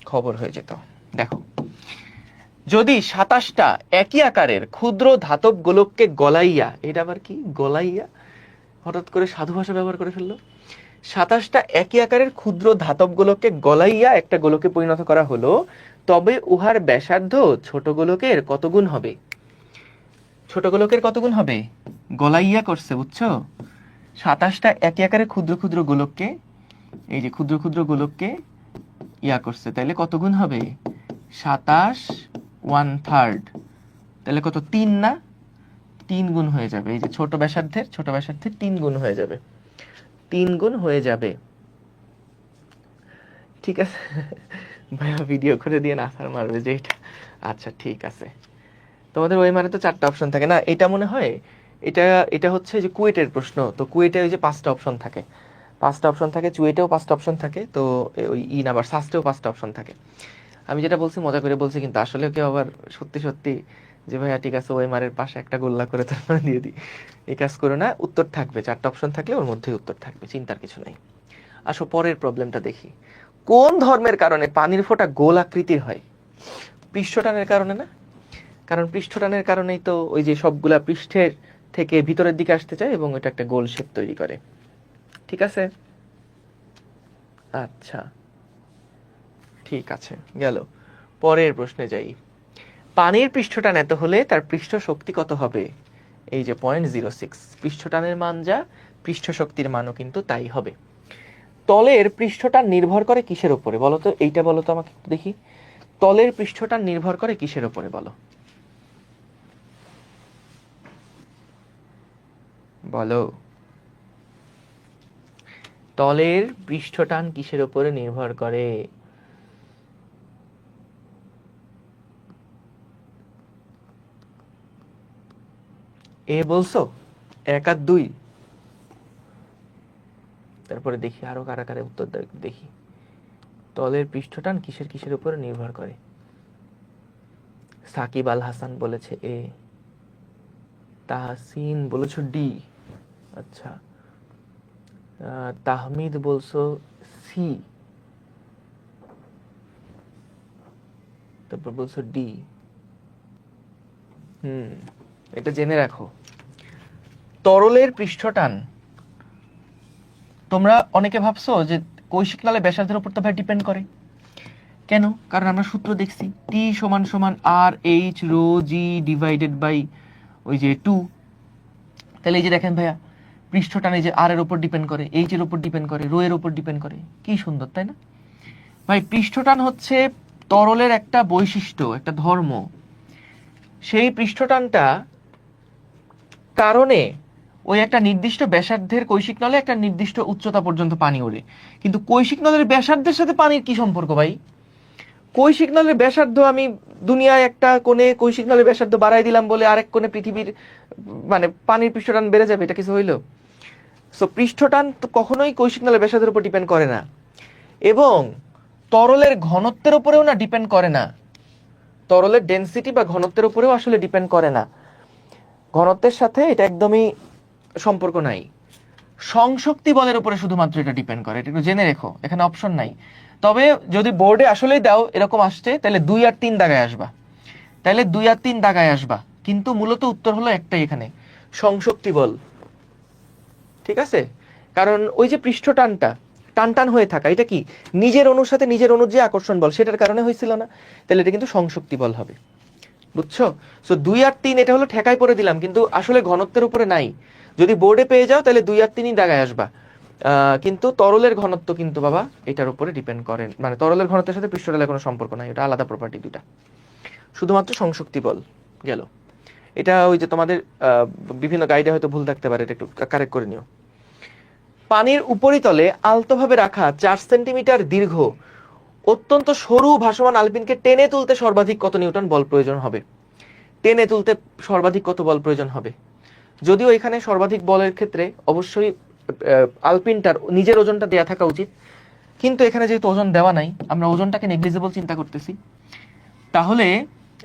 খবর হয়ে যেত। দেখো, যদি 27টা একই আকারের ক্ষুদ্র ধাতব গোলককে গলাইয়া, এটা আবার কি গলাইয়া, হঠাৎ করে সাধু ভাষা ব্যবহার করে ফেললো। 27টা একই আকারের ক্ষুদ্র ধাতব গোলককে গলাইয়া একটা গোলকে পরিণত করা হলো, তবে উহার ব্যাসার্ধ ছোট গোলকের কত গুণ হবে? ছোট গোলকের কত গুণ হবে? গলাইয়া করছে, বুঝছো? 27টা একই আকারের ক্ষুদ্র ক্ষুদ্র গোলককে, এই যে ক্ষুদ্র ক্ষুদ্র গোলককে ইয়া করছে, তাইলে কত গুণ হবে? 27 তাহলে কত? 3 না? 3 গুণ হয়ে যাবে। এই যে ছোট ব্যাসার্ধের 3 গুণ হয়ে যাবে, 3 গুণ হয়ে যাবে। ঠিক আছে ভাইয়া, ভিডিও করে দিয়ে নাসার মারবে যে এটা। আচ্ছা ঠিক আছে, তোমাদের ওই মারে তো 4টা অপশন থাকে না, এটা মনে হয় এটা হচ্ছে যে কুয়েটের প্রশ্ন। তো কুয়েটে ওই যে 5টা অপশন থাকে, 5টা অপশন থাকে, চুয়েটেও 5টা অপশন থাকে, তো ওই আবার সাস্টেও 5টা অপশন থাকে। আমি যেটা বলছি মজা করে বলছি, কিন্তু আসলে কেউ আবার সত্যি সত্যি যে ভাইয়া ঠিক আছে ওই মারের পাশে একটা গোল্লা করে তারপরে দিয়ে দিই, এই কাজ করো না। উত্তর থাকবে, 4টা অপশন থাকলে ওর মধ্যেই উত্তর থাকবে, চিন্তার কিছু নাই। আসো পরের প্রবলেমটা দেখি। কোন ধর্মের কারণে পানির ফোঁটা গোল আকৃতির হয়? পৃষ্ঠটানের কারণে না? কারণ পৃষ্ঠটানের কারণেই তো ওই যে সবগুলা পৃষ্ঠের থেকে ভিতরের দিকে আসতে চায় এবং এটা একটা গোল শেপ তৈরি করে। ঠিক আছে, আচ্ছা ঠিক আছে, গেল। পরের প্রশ্নে যাই। পানির পৃষ্ঠটান এত হলে তার পৃষ্ঠ শক্তি কত হবে? এই যে 0.06, পৃষ্ঠটানের মান যা, পৃষ্ঠ শক্তির মানও কিন্তু তাই হবে। তলের পৃষ্ঠটান নির্ভর করে কিসের উপরে বলো তো? এইটা বলো তো আমাকে দেখি। তলের পৃষ্ঠটান নির্ভর করে কিসের উপরে বলো? বলো, তলের পৃষ্ঠটান কিসের উপরে নির্ভর করে? এ বলছো 1 আর 2, তারপরে দেখি আরো কারা কারা উত্তর দেখি। তলের পৃষ্ঠটান কিসের উপরে নির্ভর করে? সাকিব আল হাসান বলেছে এ, তাহসিন বলেছো ডি, আচ্ছা তাহমিদ বলছো সি, তারপর বলছো ডি। এটা জেনে রাখো, তরলের পৃষ্ঠটান, তোমরা অনেকে ভাবছো যে কৈশিক নলের ব্যাসার্ধের উপর তো ভাই ডিপেন্ড করে। কেন? কারণ আমরা সূত্র দেখছি, টি সমান সমান R H rho G divided by ওই যে 2। তাহলে এই যে দেখেন ভাইয়া, পৃষ্ঠটান এই যে আর এর উপর ডিপেন্ড করে, এইচ এর উপর ডিপেন্ড করে, রো এর উপর ডিপেন্ড করে। কি সুন্দর, তাই না ভাই? পৃষ্ঠটান হচ্ছে তরলের একটা বৈশিষ্ট্য, একটা ধর্ম। সেই পৃষ্ঠটানটা কারণে ওই একটা নির্দিষ্ট ব্যাসার্ধের কৈশিক নলে একটা নির্দিষ্ট উচ্চতা পর্যন্ত পানি ওড়ে। কিন্তু কৈশিক নলের ব্যাসার্ধের সাথে পানির কি সম্পর্ক ভাই? কৈশিক নলের ব্যাসার্ধ, আমি দুনিয়ায় একটা কোণে কৈশিক নলের ব্যাসার্ধ বাড়াই দিলাম বলে আরেক কোণে পৃথিবীর মানে পানির পৃষ্ঠটান বেড়ে যাবে, এটা কিছু হইলো? সো পৃষ্ঠটান তো কখনোই কৈশিক নলের ব্যাসার্ধের উপর ডিপেন্ড করে না, এবং তরলের ঘনত্বের উপরেও না ডিপেন্ড করে না, তরলের ডেনসিটি বা ঘনত্বের উপরেও আসলে ডিপেন্ড করে না। ঘনত্বের সাথে এটা একদমই সম্পর্ক নাই। সংশক্তি বলের উপরে শুধুমাত্র এটা ডিপেন্ড করে, এটা একটু জেনে রেখো, এখানে অপশন নাই। তবে যদি বোর্ডে আসলেই দাও এরকম আসছে, তাহলে 2 আর 3 দাগায় আসবা, তাহলে 2 আর 3 দাগায় আসবা, কিন্তু মূলত উত্তর হলো একটাই এখানে, সংশক্তি বল। ঠিক আছে, কারণ ওই যে পৃষ্ঠটানটা টান টান হয়ে থাকা, এটা কি নিজের অণুর সাথে নিজের অণুর যে আকর্ষণ বল সেটার কারণে হয়েছিল না? তাহলে এটা কিন্তু সংশক্তি বল হবে। বুঝছো? সো 2 আর 3 এটা হলো ঠেকাই পড়ে দিলাম, কিন্তু আসলে ঘনত্বের উপরে নাই। যদি বোর্ডে পেয়ে যাও তাহলে 2 আর 3ই দাগায় আসবা। কিন্তু তরলের ঘনত্ব কিন্তু বাবা এটার উপরে ডিপেন্ড করে, মানে তরলের ঘনত্বের সাথে পৃষ্ঠতলের কোনো সম্পর্ক নাই, এটা আলাদা প্রপার্টি দুটা, শুধুমাত্র সংশক্তি বল। গেল। এটা ওই যে তোমাদের বিভিন্ন গাইডে হয়তো ভুল থাকতে পারে, এটা একটু কারেক্ট করে নিও। পানির উপরিতলে আলতোভাবে রাখা 4 সেন্টিমিটার দীর্ঘ অত্যন্ত সরু ভাসমান আলপিনকে টেনে তুলতে সর্বাধিক কত নিউটন বল প্রয়োজন হবে? টেনে তুলতে সর্বাধিক কত বল প্রয়োজন হবে? যদিও এখানে সর্বাধিক বলের ক্ষেত্রে অবশ্যই আলপিনটার নিজের ওজনটা দেয়া থাকা উচিত, কিন্তু এখানে যেহেতু ওজন দেওয়া নাই, আমরা ওজনটাকে নেগলিজেবল চিন্তা করতেছি, তাহলে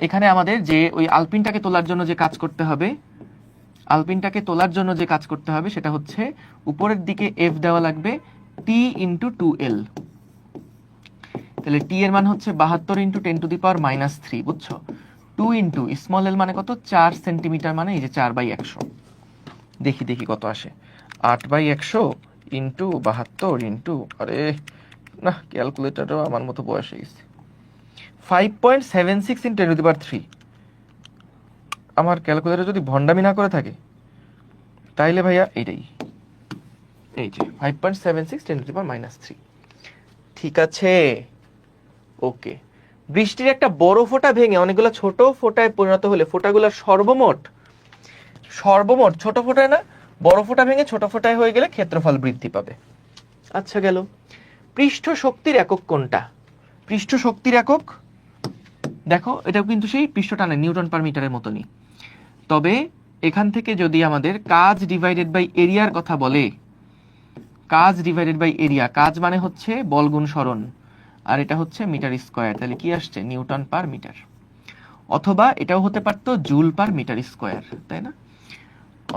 এখানে আমাদের যে ওই আলপিনটাকে তোলার জন্য যে কাজ করতে হবে, আলপিনটাকে তোলার জন্য যে কাজ করতে হবে সেটা হচ্ছে উপরের দিকে এফ দেওয়া লাগবে টি ইন্টু 2L। তাহলে টি এর মান হচ্ছে 72 ইন্টু 10⁻³ বুঝছো? 2 ইন্টু স্মল এল মানে কত? 4 সেন্টিমিটার, মানে এই যে 4/100। দেখি কত আসে। 8/100 ইন্টু 72 ইন্টু, আরে না, ক্যালকুলেটরও আমার মতো বয়স হয়ে গেছে, 5.76 ইন্টু 10⁻³ আমার ক্যালকুলেটর যদি ভন্ডামি না করে থাকে তাইলে ভাইয়া এইটাই, এই যে 5.76 10⁻³ ঠিক আছে? ওকে। বৃষ্টির একটা বড় ফোঁটা ভেঙে অনেকগুলো ছোট ফোঁটায় পরিণত হলে ফোঁটাগুলোর সর্বমোট ছোট ফোঁটায় না, বড় ফোঁটা ভেঙে ছোট ফোঁটায় হয়ে গেলে ক্ষেত্রফল বৃদ্ধি পাবে। আচ্ছা গেল। পৃষ্ঠ শক্তির একক কোনটা? পৃষ্ঠ শক্তির একক দেখো, এটাও কিন্তু সেই পৃষ্ঠ টানে নিউটন পার মিটারের মতনই, তবে এখান থেকে যদি আমাদের কাজ ডিভাইডেড বাই এরিয়ার কথা বলে, কাজ ডিভাইডেড বাই এরিয়া, কাজ মানে হচ্ছে বল গুণ সরণ, আর এটা হচ্ছে মিটার স্কয়ার, তাহলে কি আসছে? Newton per metre. অথবা এটাও হতে পারতো জুল পার মিটার স্কয়ার, তাই না?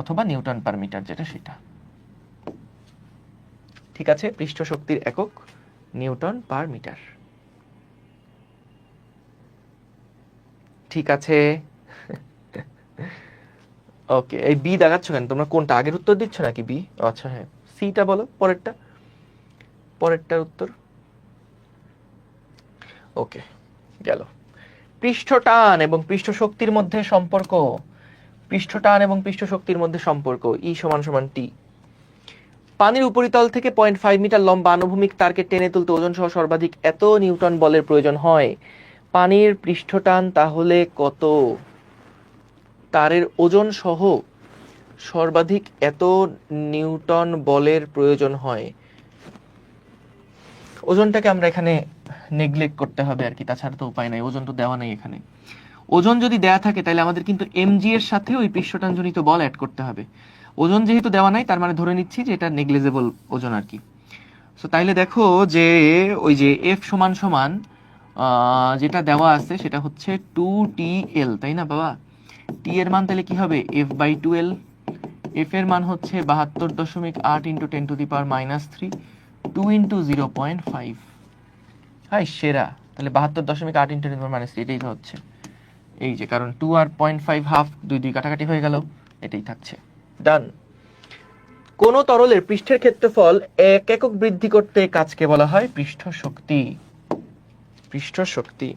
অথবা নিউটন পার মিটার, যেটা সেটা। ঠিক আছে, পৃষ্ঠ শক্তির একক নিউটন পার মিটার। ঠিক আছে। ওকে, এই বি দেখাচ্ছ কেন তোমরা? কোনটা আগের উত্তর দিচ্ছ নাকি বি? আচ্ছা হ্যাঁ, সিটা বলো, পরেরটার উত্তর। ওকে গেল। পৃষ্ঠ টান এবং পৃষ্ঠ শক্তির মধ্যে সম্পর্ক, পৃষ্ঠ টান এবং পৃষ্ঠ শক্তির মধ্যে সম্পর্ক ই সমান সমান টি। পানির উপরিতল থেকে 0.5 মিটার লম্বা আনুভূমিক তারকে টেনে তুলতে ওজন সহ সর্বাধিক এত নিউটন বলের প্রয়োজন হয়। পানির পৃষ্ঠ টান তাহলে কত? তারের ওজন সহ সর্বাধিক এত নিউটন বলের প্রয়োজন হয়। ওজনটাকে আমরা এখানে নেগলেক্ট করতে হবে আর কি, তাছাড়া তো উপায় নাই, ওজন তো দেওয়া নাই এখানে। ওজন যদি দেয়া থাকে তাহলে আমাদের কিন্তু এমজি এর সাথে ওই পৃষ্ঠটানজনিত বল অ্যাড করতে হবে। ওজন যেহেতু দেওয়া নাই, তার মানে ধরে নিচ্ছি যে এটা নেগলিজেবল ওজন আর কি। সো তাইলে দেখো যে ওই যে এফ সমান সমান যেটা দেওয়া আছে সেটা হচ্ছে 2TL, তাই না বাবা? টি এর মান তাহলে কি হবে? F/2L। এফ এর মান হচ্ছে 72.8 ইন্টু 10⁻³ 2 ইন্টু 0.5। হাই সেরা, তাহলে 72.8 ইন্টু 10⁻³ এটাই তো হচ্ছে, এই যে, কারণ 2 আর 0.5 হাফ, 2 কাটাকাটি হয়ে গেল, এটাই থাকছে। ডান। কোন তরলের পৃষ্ঠের ক্ষেত্রফল 1 একক বৃদ্ধি করতে কাজকে বলা হয় পৃষ্ঠ শক্তি। পৃষ্ঠ শক্তি।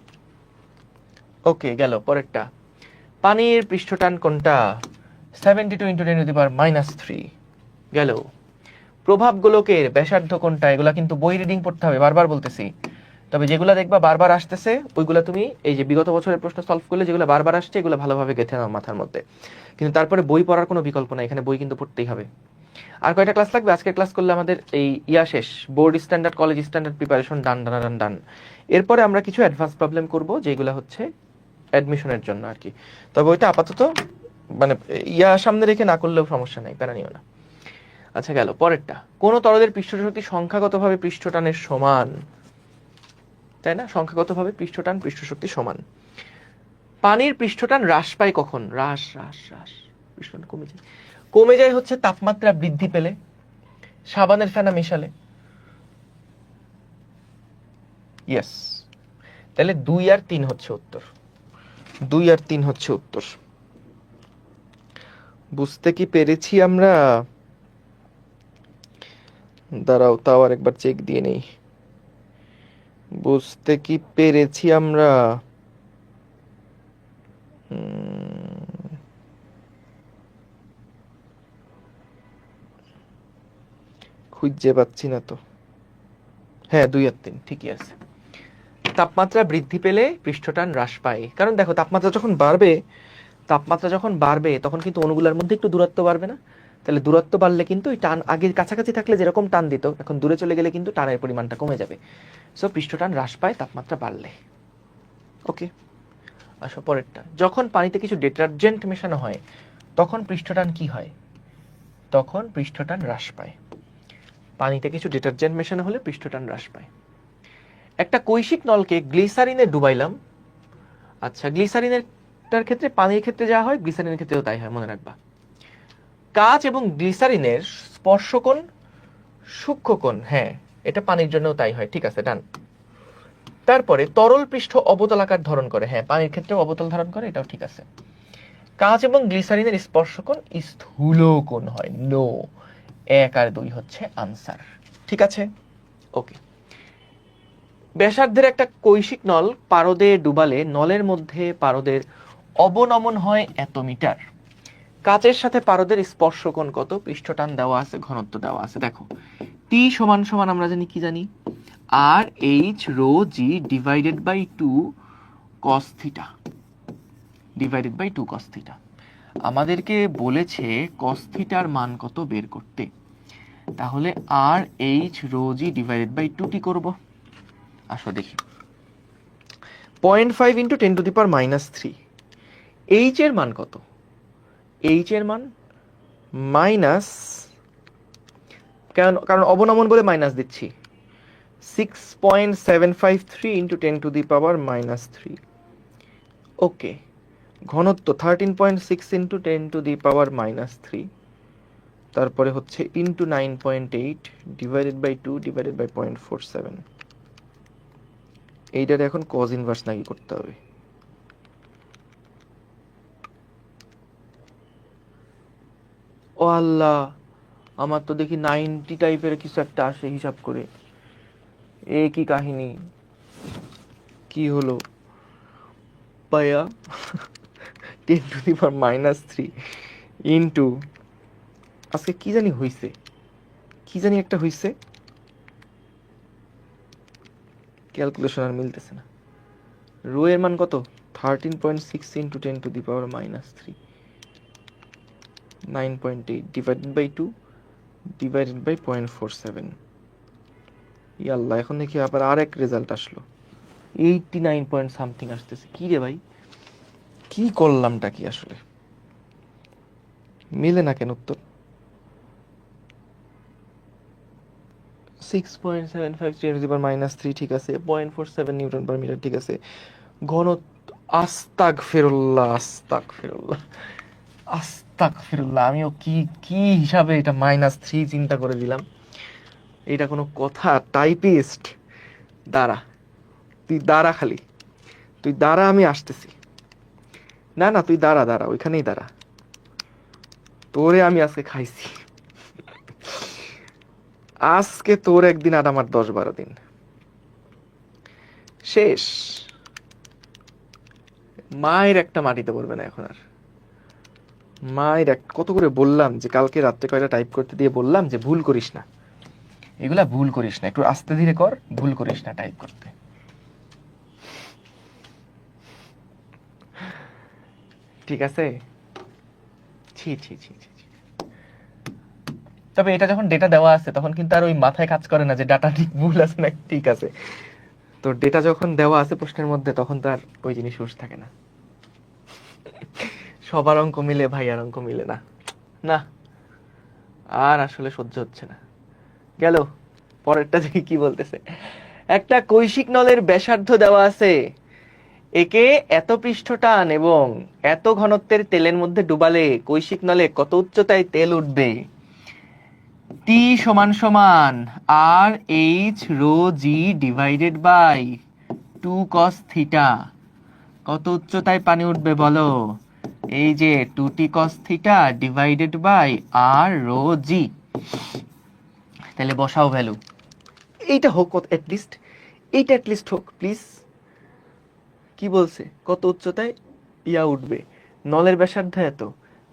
ওকে গেল। পরেরটা, পানির পৃষ্ঠটান কোনটা? 72 ইন্টু 10⁻³ গেল। প্রভাব গোলকের ব্যাসার্ধ কোনটা? এগুলা কিন্তু বই রিডিং পড়তে হবে, বারবার বলতেছি। তবে যেগুলা দেখবা বারবার আসতেছে ওইগুলা তুমি এই যে বিগত বছরের প্রশ্ন সলভ করলে যেগুলো বারবার আসছে এগুলো ভালোভাবে গেঁথে নাও মাথার মধ্যে। কিন্তু তারপরে বই পড়ার কোনো বিকল্প নাই, এখানে বই কিন্তু পড়তেই হবে। আর কয়টা ক্লাস লাগবে? আজকের ক্লাস করলে আমাদের এই শেষ, board standard, college standard preparation done. এরপরে আমরা কিছু অ্যাডভান্স প্রবলেম করব যেগুলো হচ্ছে অ্যাডমিশনের জন্য আর কি। তবে ওইটা আপাতত মানে সামনে রেখে না করলেও সমস্যা নাই, প্যারা নিও না। আচ্ছা গেল। পরেরটা, কোন তরলের পৃষ্ঠশক্তি সংখ্যাগতভাবে পৃষ্ঠটানের সমান, তাই না? সংখ্যাগতভাবে পৃষ্ঠটান পৃষ্ঠশক্তি সমান। পানির পৃষ্ঠটান হ্রাস পায় কখন? পৃষ্ঠটান কমে যায় হচ্ছে তাপমাত্রা বৃদ্ধি পেলে, সাবানের ফেনা মেশালে। ইয়েস, তাহলে 2 আর 3 হচ্ছে উত্তর। 2 আর 3 হচ্ছে উত্তর। বুঝতে কি পেরেছি আমরা? দাঁড়াও, তাও আর একবার চেক দিয়ে নেই। বুঝতে কি পেরেছি আমরা? খুঁজে পাচ্ছি না তো। হ্যাঁ 2 আর 3 ঠিকই আছে। তাপমাত্রা বৃদ্ধি পেলে পৃষ্ঠটান হ্রাস পায়। কারণ দেখো তাপমাত্রা যখন বাড়বে তখন কিন্তু অণুগুলোর মধ্যে একটু দূরত্ব বাড়বে না? তাহলে দূরত্ব বাড়লে কিন্তু এই টান আগের কাছাকাছি থাকলে যেরকম টান দিত, এখন দূরে চলে গেলে কিন্তু টানের পরিমাণটা কমে যাবে। সো পৃষ্ঠটান হ্রাস পায় তাপমাত্রা বাড়লে। ওকে, আসো পরেরটা। যখন পানিতে কিছু ডিটারজেন্ট মেশানো হয় তখন পৃষ্ঠটান কি হয়? তখন পৃষ্ঠটান হ্রাস পায়। পানিতে কিছু ডিটারজেন্ট মেশানো হলে পৃষ্ঠটান হ্রাস পায়। একটা কৈশিক নলকে গ্লিসারিনে ডুবাইলাম। আচ্ছা, গ্লিসারিনের ক্ষেত্রে, পানির ক্ষেত্রে যা হয় গ্লিসারিনের ক্ষেত্রেও তাই হয়, মনে রাখবা। কাঁচ এবং গ্লিসারিনের স্পর্শকোণ সূক্ষ্মকোণ, হ্যাঁ এটা পানির জন্যও তাই হয়, ঠিক আছে, ডান। তারপরে তরল পৃষ্ঠ অবতলাকার ধারণ করে, হ্যাঁ পানির ক্ষেত্রেও অবতল ধারণ করে, এটাও ঠিক আছে। কাঁচ এবং গ্লিসারিনের স্পর্শকোণ স্থূলকোণ হয়। নো, 1 আর 2 হচ্ছে আনসার, ঠিক আছে। ওকে, ব্যাসার্ধের একটা কৈশিক নল পারদে ডুবালে নলের মধ্যে পারদের অবনমন হয় এত মিটার। কাচের সাথে পারদের স্পর্শকোণ কত? পৃষ্ঠটান দেওয়া আছে, ঘনত্ব দেওয়া আছে। দেখো টি সমান সমান আমরা জানি, কি জানি? R H rho G divided by 2 cos theta, divided by 2 cos theta. আমাদেরকে বলেছে কস থিটার মান কত বের করতে। তাহলে R H rho G divided by 2 T করব। আসো দেখি, 0.5 into 10 to the power -3। H এর মান কত? এইচ এর মান মাইনাস, কারণ অবনমন বলে মাইনাস দিচ্ছি, 6.753 ইন্টু 10 টু দি পাওয়ার -3। ওকে, ঘনত্ব 13.6 ইন্টু 10 টু দি পাওয়ার -3, তারপরে হচ্ছে into 9.8 divided by 2 divided by 0.47। এইটার এখন কজ ইনভার্স নাকি করতে হবে। ও আল্লাহ, আমার তো দেখি 90 টাইপের কিছু একটা আসে হিসাব করে। এ কি কাহিনী, কি হলো পায়া? 10 টু দি পাওয়ার -3 ইন্টু, আজকে কি জানি হইছে, কি জানি একটা হইছে, ক্যালকুলেশন আর মিলতেছে না। রো এর মান কত? 13.6 into 10 to the power -3, 9.8 divided by 2 divided by 0.47। ইয়াল্লাহ, এখন দেখি আবার আরেক রেজাল্ট আসলো, 89 পয়েন্ট সামথিং আসতেছে। কি রে ভাই, কি করলামটা কি আসলে, মিলে না কেন উত্তর? 6.75 10 টু দি পাওয়ার -3 ঠিক আছে, 0.47 নিউটন পার মিটার ঠিক আছে। ঘনত্ব, আস্তাগফিরুল্লাহ আস্তাগফিরুল্লাহ আস্তাগফিরুল্লাহ, আমিও কি কি হিসাবে এটা -3 চিন্তা করে দিলাম। এটা কোনো কথা? টাইপিস্ট, দাঁড়া, তুই দাঁড়া, খালি তুই দাঁড়া, আমি আসতেছি। না না, তুই দাঁড়া দাঁড়া, ওইখানেই দাঁড়া, তোরে আমি আজকে খাইছি। আজকে তোর একদিন আর আমার 10-12 দিন শেষ। মায়ের একটা মাটিতে পড়বে না এখন আর। মায়ের কত করে বললাম যে কালকে রাত্রে কয়টা টাইপ করতে দিয়ে বললাম যে ভুল করিস না, এগুলা ভুল করিস না, একটু আস্তে ধীরে কর, ভুল করিস না টাইপ করতে। ঠিক আছে, ছি ছি ছি ছি ছি। তবে এটা যখন ডেটা দেওয়া আছে তখন কিন্তু আর ওই মাথায় কাজ করে না যে ডাটা ঠিক ভুল আছে না ঠিক আছে। তো ডেটা যখন দেওয়া আছে প্রশ্নের মধ্যে তখন তো আর ওই জিনিস হুঁশ থাকে না। সবার অঙ্ক মিলে ভাইয়ার অঙ্ক মিলে না, না আর আসলে সহ্য হচ্ছে না। গেল, পরেরটা দেখি কি বলতেছে। একটা কৈশিক নলের ব্যাসার্ধ দেওয়া আছে, একে এত পৃষ্ঠ টান এবং এত ঘনত্বের তেলের মধ্যে ডুবালে কৈশিক নলে কত উচ্চতায় তেল উঠবে। টি সমান সমান R H rho G divided by 2 cos theta. কত উচ্চতায় পানি উঠবে বলো? এই যে 2t cos theta divided by R rho G. তাহলে বসাও ভ্যালু, এইটা হোক অ্যাটলিস্ট, এইটা অ্যাটলিস্ট হোক প্লিজ। কি বলছে, কত উচ্চতায়? ইয়া উঠবে, নলের ব্যাসার্ধ এত,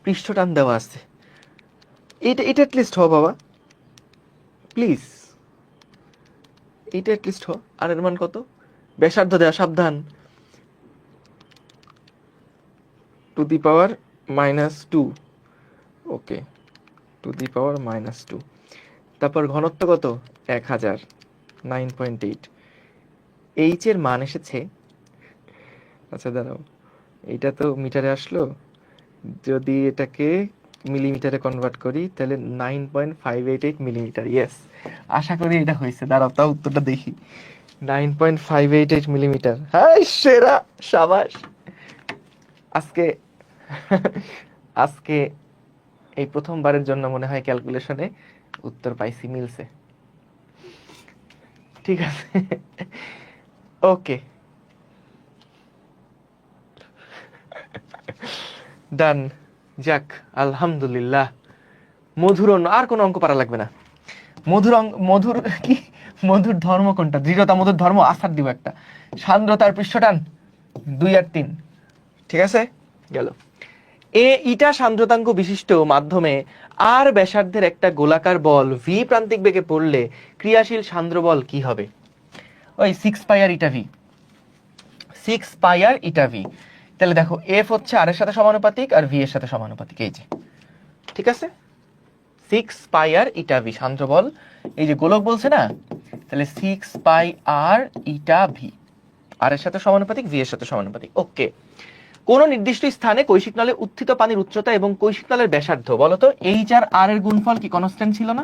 পৃষ্ঠ টান দেওয়া আছে, এটা এটা অ্যাটলিস্ট হ বাবা প্লিজ, এটা অ্যাটলিস্ট হ। আর এর মান কত? ব্যাসার্ধ দেওয়া, সাবধান, two the power -2, okay, two the পাওয়ার -2। তারপর ঘনত্ব কত? 1000, 9.8। এইচ এর মান এসেছে, আচ্ছা দাঁড়াও, এইটা তো মিটারে আসলো, যদি এটাকে মিলিমিটারে কনভার্ট করি তাহলে 9.588 মিলিমিটার। ইয়েস, আশা করি এটা হয়েছে। দাঁড়াও তাও উত্তরটা দেখি। 9.588 মিলিমিটার। হাই সেরা, সাবাস। আজকে আজকে এই প্রথমবারের জন্য মনে হয় ক্যালকুলেশনে উত্তর পাইছি, মিলছে। ঠিক আছে, ওকে, ডান। যাক, আলহামদুলিল্লাহ। মধুর আর কোনো অঙ্ক পারা লাগবে না। মধুর কি, মধুর ধর্ম কোনটা? দৃঢ়তা মধুর ধর্ম, আসার দিব একটা। সান্দ্রতার পৃষ্ঠটান 2 আর 3, ঠিক আছে, গেল। ইটা সান্দ্রতাঙ্ক বিশিষ্ট মাধ্যমে আর ব্যাসার্ধের একটা গোলাকার বল ভি প্রান্তিক বেগে পড়লে ক্রিয়াশীল সান্দ্র বল কি হবে? ওই 6 পাই আর ইটা ভি, 6 পাই আর ইটা ভি। তাহলে দেখো এফ হচ্ছে আর এর সাথে সমানুপাতিক আর ভি এর সাথে সমানুপাতিক, এই যে, ঠিক আছে, 6 পাই আর ইটা ভি সান্দ্র বল, এই যে গোলক বলছে না, তাহলে 6 পাই আর ইটা ভি, আর এর সাথে সমানুপাতিক, ভি এর সাথে সমানুপাতিক। ওকে, কোন নির্দিষ্ট স্থানে কৈশিক নলে উত্থিত পানির উচ্চতা এবং কৈশিক নলের ব্যাসার্ধ বলতো এইচ আর আর এর গুণফল কি কনস্ট্যান্ট ছিল না?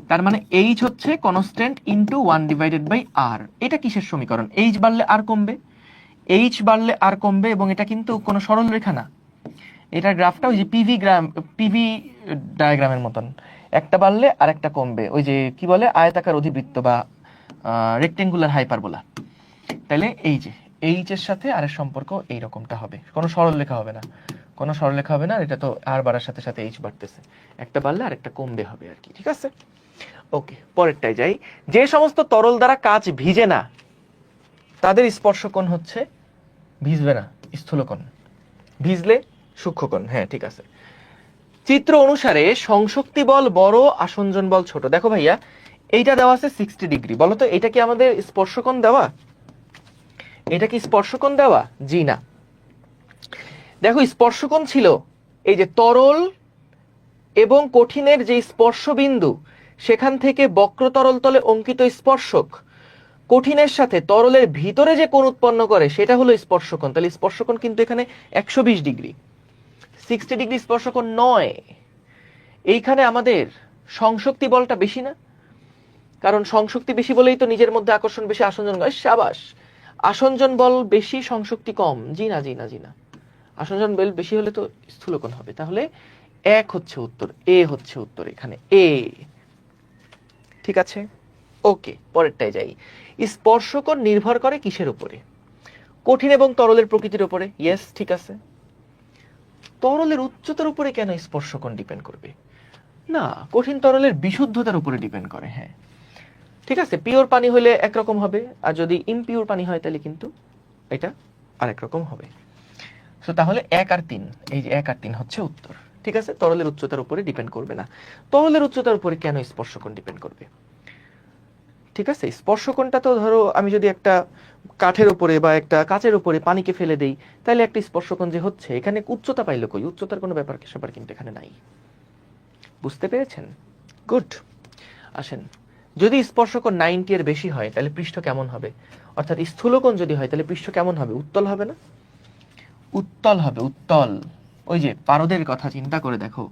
তার মানে এইচ হচ্ছে কনস্ট্যান্ট ইনটু 1/r। এটা কিসের সমীকরণ? এইচ বাড়লে আর কমবে, এইচ বাড়লে আর কমবে, এবং এটা কিন্তু কোনো সরল রেখা না, এটার গ্রাফটা ওই যে পিভি ডায়াগ্রামের মতন, একটা বাড়লে আর একটা কমবে, ওই যে কি বলে আয়তাকার অধিবৃত্ত বা রেক্টেঙ্গুলার হাইপারবোলা। তাহলে এই যে এইচ এর সাথে আর এর সম্পর্ক এইরকমটা হবে, কোনো সরলরেখা হবে না, কোনো সরলরেখা হবে না। এটা তো আর বাড়ার সাথে সাথে এইচ বাড়তেছে, একটা বাড়লে আর একটা কমবে হবে আর কি, ঠিক আছে। ওকে, পরেরটাই যাই। যে সমস্ত তরল দ্বারা কাঁচ ভিজে না তাদের স্পর্শকোণ হচ্ছে, ভিজবে না, স্থূলকোণ, ভিজলে সূক্ষ্মকোণ। হ্যাঁ ঠিক আছে। চিত্র অনুসারে সংশক্তি বল বড়, আসঞ্জন বল ছোট। দেখো ভাইয়া, এইটা দেওয়া আছে 60 ডিগ্রি, বলো তো এটা কি আমাদের স্পর্শকোণ দেওয়া? এটা কি স্পর্শকোণ দেওয়া? জি না। দেখো স্পর্শকোণ ছিল এই যে তরল এবং কঠিনের যে স্পর্শ বিন্দু, সেখান থেকে বক্রতরল তলে অঙ্কিত স্পর্শক কঠিনের সাথে তরলের ভিতরে যে কোণ উৎপন্ন করে সেটা হলো স্পর্শকোণ। তাহলে স্পর্শকোণ কিন্তু এখানে 120 ডিগ্রি, 60 ডিগ্রি স্পর্শকোণ নয়। এইখানে আমাদের সংশক্তি বলটা বেশি না, কারণ সংশক্তি বেশি বলেই তো নিজের মধ্যে আকর্ষণ বেশি, আসঞ্জন, সাবাস, আসঞ্জন বল বেশি, সংশক্তি কম। জি না, জি না, জি না, আসঞ্জন বল বেশি হলে তো স্থূলকোণ হবে। তাহলে 1 হচ্ছে উত্তর, এ হচ্ছে উত্তর এখানে, এ, ঠিক আছে। ওকে, পরেরটায় যাই। স্পর্শকোণ নির্ভর করে কিসের উপরে? কঠিন এবং তরলের প্রকৃতির উপরে। ইয়েস, ঠিক আছে। তরলের উচ্চতার উপরে কেন স্পর্শকোণ ডিপেন্ড করবে? না, কঠিন তরলের বিশুদ্ধতার উপরে ডিপেন্ড করে। হ্যাঁ ঠিক আছে, পিওর পানি হলে একরকম হবে, আর যদি ইমপিওর পানি হয় তাহলে কিন্তু এটা আরেক রকম হবে। তো তাহলে 1 আর 3, এই যে 1 আর 3 হচ্ছে উত্তর, ঠিক আছে। তরলের উচ্চতার উপরে ডিপেন্ড করবে না। তরলের উচ্চতার উপরে কেন স্পর্শকোণ ডিপেন্ড করবে? ঠিক আছে, স্পর্শকোণটা তো ধরো আমি যদি একটা কাঠের উপরে বা একটা কাচের উপরে পানিকে ফেলে দেই, তাহলে একটা স্পর্শকোণ যে হচ্ছে, এখানে উচ্চতা পাইলো কই? উচ্চতার কোনো ব্যাপার স্যাপার কিন্তু এখানে নাই। বুঝতে পেরেছেন? গুড। আসেন, যদি স্পর্শকোণ 90 এর বেশি হয় তাহলে পৃষ্ঠ কেমন হবে? অর্থাৎ স্থূলকোণ যদি হয় তাহলে পৃষ্ঠ কেমন হবে? উত্তল হবে না? উত্তল হবে, উত্তল। ওই যে পারদের কথা চিন্তা করে দেখো,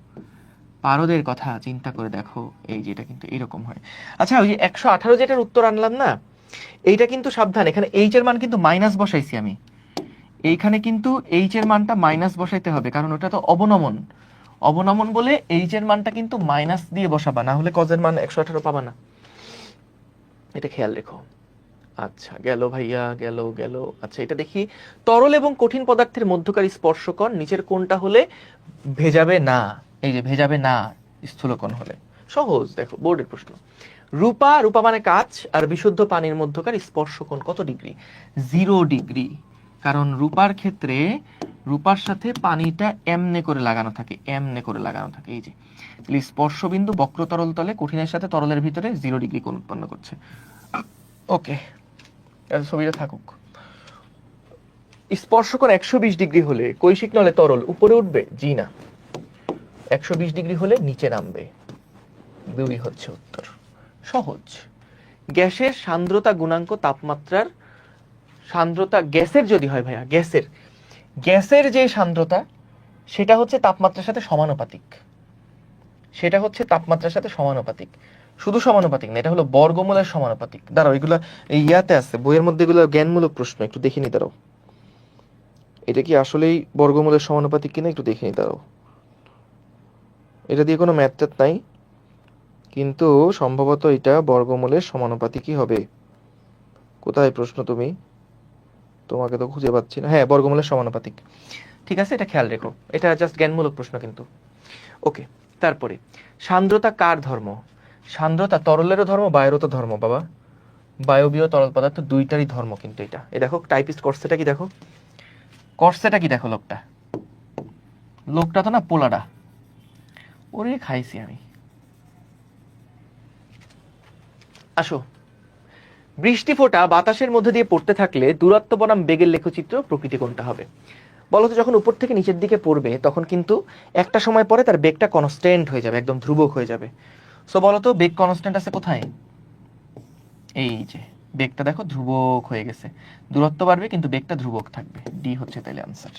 পারদের কথা চিন্তা করে দেখো, এই যে এটা কিন্তু এরকম হয়। আচ্ছা, ওই যে 118 যেটার উত্তর আনলাম না, এইটা কিন্তু সাবধান, এখানে এইচ এর মান কিন্তু মাইনাস বসাইছি আমি, এইখানে কিন্তু এইচ এর মানটা মাইনাস বসাইতে হবে, কারণ ওটা তো অবনমন, অবনমন বলে এইচ এর মানটা কিন্তু মাইনাস দিয়ে বসাবা, না হলে কজের মান 118 পাবা না, এটা খেয়াল রেখো। আচ্ছা, গেল ভাইয়া, গেল গেল। আচ্ছা, এটা দেখি, তরল এবং কঠিন পদার্থের মধ্যকার স্পর্শকোণ নিচের কোণটা হলে ভেজাবে না। এই যে ভেজাবে না স্থূলকোণ হলে, সহজ, দেখো বোর্ডের প্রশ্ন। রূপা, রূপা মানে কাঁচ, আর বিশুদ্ধ পানির মধ্যকার স্পর্শকোণ কত ডিগ্রি? 0 ডিগ্রি। কারণ রূপার সাথে পানিটা এমনে করে লাগানো থাকে, এমনে করে লাগানো থাকে। এই যে স্পর্শবিন্দু বক্র তরল তলে কঠিনের সাথে তরলের ভিতরে 0 ডিগ্রি কোণ উৎপন্ন করছে। ওকে, ছবিটা থাকুক। স্পর্শকোণ 120 ডিগ্রি হলে কৈশিক নলে তরল উপরে উঠবে? জি না, 120 ডিগ্রি হলে নিচে নামবে। 2 হচ্ছে উত্তর। সহজ। গ্যাসের সান্দ্রতা গুণাঙ্ক তাপমাত্রার সান্দ্রতা, গ্যাসের যদি হয় ভাইয়া, গ্যাসের যে সান্দ্রতা সেটা হচ্ছে তাপমাত্রার সাথে সমানুপাতিক, সেটা হচ্ছে তাপমাত্রার সাথে সমানুপাতিক। শুধু সমানুপাতিক না, এটা হলো বর্গমূলের সমানুপাতিক। দাঁড়াও, এগুলো এই ইয়াতে আছে, বইয়ের মধ্যে এগুলো জ্ঞানমূলক প্রশ্ন, একটু দেখে নি। দাঁড়াও, এটা কি আসলেই বর্গমূলের সমানুপাতিক কিনা একটু দেখে নি। দাঁড়াও, এটা দিয়ে কোনো ম্যাথ ট্যাথ নাই, কিন্তু সম্ভবত এটা বর্গমূলের সমানুপাতিকই হবে। কোথায় প্রশ্ন তুমি? তোমাকে তো খুঁজে পাচ্ছি না। হ্যাঁ, বর্গমূলের সমানুপাতিক। ঠিক আছে, এটা খেয়াল রেখো, এটা জাস্ট জ্ঞানমূলক প্রশ্ন কিন্তু। ওকে, তারপরে সান্দ্রতা কার ধর্ম? সান্দ্রতা তরলেরও ধর্ম, বায়ুরও তো ধর্ম বাবা। বায়বীয় তরল পদার্থ দুইটারই ধর্ম কিন্তু এটা। এই দেখো টাইপিস্ট করছেটা কি, দেখো করছেটা কি, দেখো লোকটা তো না পোলাডা। ওরে খাইছি আমি। আসো, বৃষ্টি ফোঁটা বাতাসের মধ্যে দিয়ে পড়তে থাকলে দূরত্ব বনাম বেগের লেখচিত্র প্রকৃতি কোনটা হবে? বলতো, যখন উপর থেকে নিচের দিকে পড়বে তখন কিন্তু একটা সময় পরে তার বেগটা কনস্ট্যান্ট হয়ে যাবে, একদম ধ্রুবক হয়ে যাবে। সো বলতো, বেগ কনস্ট্যান্ট আছে কোথায়? এই যে বেগটা দেখো ধ্রুবক হয়ে গেছে, দূরত্ব বাড়বে কিন্তু বেগটা ধ্রুবক থাকবে। ডি হচ্ছে তাহলে আনসার।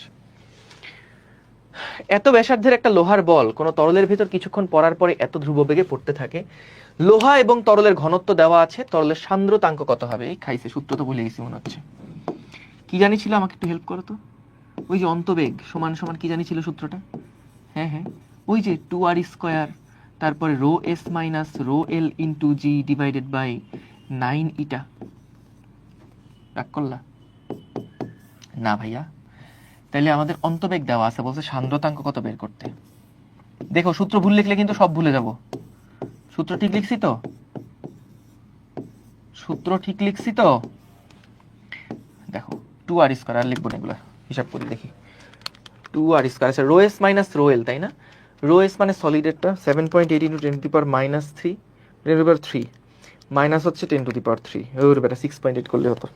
এত ব্যাসার্ধের একটা লোহার বল কোন তরলের ভেতর কিছুক্ষণ পড়ার পরে এত ধ্রুব বেগে পড়তে থাকে, লোহা এবং তরলের ঘনত্ব দেওয়া আছে, তরলের সান্দ্রতাঙ্ক কত হবে? এই খাইছে, সূত্র তো ভুলে গেছি মনে হচ্ছে। কি জানি ছিল, আমাকে একটু হেল্প করো তো। ওই যে অন্তবেগ সমান সমান কি জানি ছিল সূত্রটা? হ্যাঁ হ্যাঁ, ওই যে 2r², তারপরে rho S minus rho L into G divided by 9 eta. রাগ করলা না ভাইয়া? তাহলে আমাদের অন্তবেগ দেওয়া আছে, বলছে সান্দ্রতাঙ্ক কত বের করতে। দেখো, সূত্র ভুল লিখলে কিন্তু সব ভুলে যাব। সূত্র ঠিক লিখছি তো? সূত্র ঠিক লিখছি তো? দেখো 2r², আর লিখবো না এগুলো, হিসাব করে দেখি। 2r² আছে, rho S minus rho L, তাই না? রো এস মানে সলিডেরটা 7.8 ইন্টু 10⁻³ 10⁻³ মাইনাস হচ্ছে 10⁻³ ওর বেটা 6.8 করলে হতো।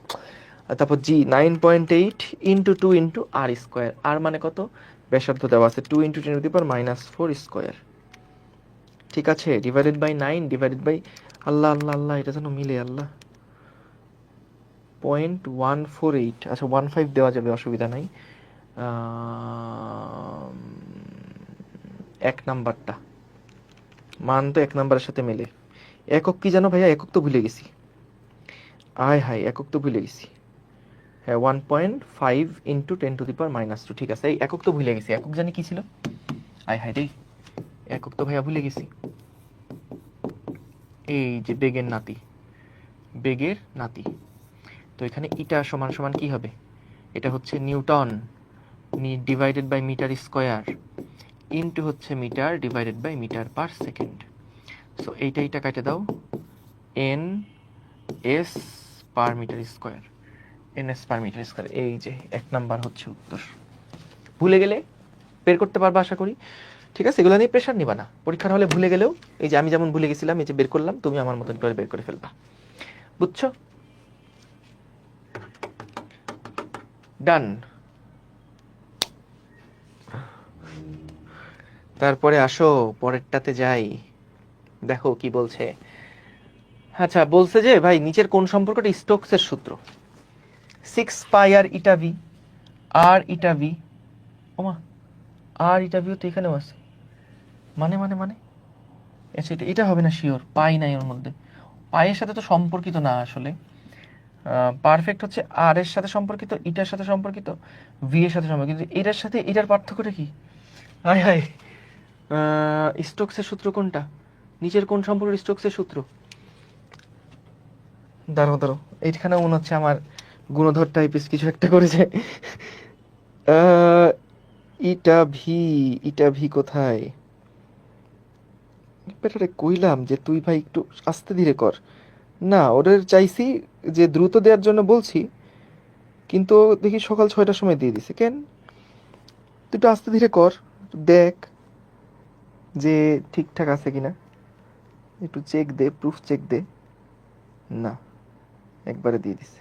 আর তারপর জি 9.8 ইন্টু 2 ইন্টু r², আর মানে কত? ব্যাসার্ধ দেওয়া আছে 2 ইন্টু 10⁻⁴²। ঠিক আছে, ডিভাইডেড বাই 9 ডিভাইডেড বাই, আল্লাহ আল্লাহ আল্লাহ, এটা যেন মিলে আল্লাহ, 0.148। আচ্ছা 15 দেওয়া যাবে, অসুবিধা নাই। এক নাম্বারটা মান তো এক নাম্বারের সাথে মেলে। একক কি জানো ভাইয়া? একক তো ভুলে গেছি। আয় হাই, একক তো ভুলে গেছি। হ্যাঁ, 1.5 ইন্টু 10⁻²। ঠিক আছে, এই একক তো ভুলে গেছি। একক জানি কি ছিল? আয় হাই রে, একক তো ভাইয়া ভুলে গেছি। এই যে বেগের নাতি, বেগের নাতি। তো এখানে ইটা সমান সমান কি হবে? এটা হচ্ছে newton divided by metre square into হচ্ছে metre divided by metre per second. So এইটা কাটে দাও, N S per metre square, N S per metre square. এই যে এক নাম্বার হচ্ছে উত্তর। ভুলে গেলে বের করতে পারবা আশা করি। ঠিক আছে, এগুলো নিয়ে প্রেশার নিবা না। পরীক্ষার হলে ভুলে গেলেও, এই যে আমি যেমন ভুলে গেছিলাম, এই যে বের করলাম, তুমি আমার মতন করে বের করে ফেলবা। বুঝছো? ডান। তারপরে আসো পরেরটাতে যাই, দেখো কি বলছে। আচ্ছা, বলছে যে ভাই নিচের কোন সম্পর্কটা স্টোকসের সূত্র? 6πr ইটা ভি, আর ইটা ভি, ওমা আর ইটা ভিও তো এখানেও আছে, মানে মানে মানে আচ্ছা এটা হবে না শিওর, পাই নাই ওর মধ্যে। পায়ের সাথে তো সম্পর্কিত না আসলে। পারফেক্ট হচ্ছে আর এর সাথে সম্পর্কিত, ইটার সাথে সম্পর্কিত, ভি এর সাথে সম্পর্কিত, এটার সাথে এটার পার্থক্যটা কি? হাই হাই, স্টোকসের সূত্র কোনটা? নিচের কোন সম্পর্ক স্টোকসের সূত্র? দাঁড়াও দাঁড়াও, এইখানে মনে হচ্ছে আমার গুণধর টাইপিস কিছু একটা করেছে। ইটা ভি, ইটা ভি কোথায়? বেটারে কইলাম যে তুই ভাই একটু আস্তে ধীরে কর। না, ওদের চাইছি যে দ্রুত দেওয়ার জন্য বলছি, কিন্তু দেখি সকাল 6টার সময় দিয়ে দিছে কেন? তুই একটু আস্তে ধীরে কর, দেখ যে ঠিকঠাক আছে কিনা, একটু চেক দে, প্রুফ চেক দে। না, একবারে দিয়ে দিছে।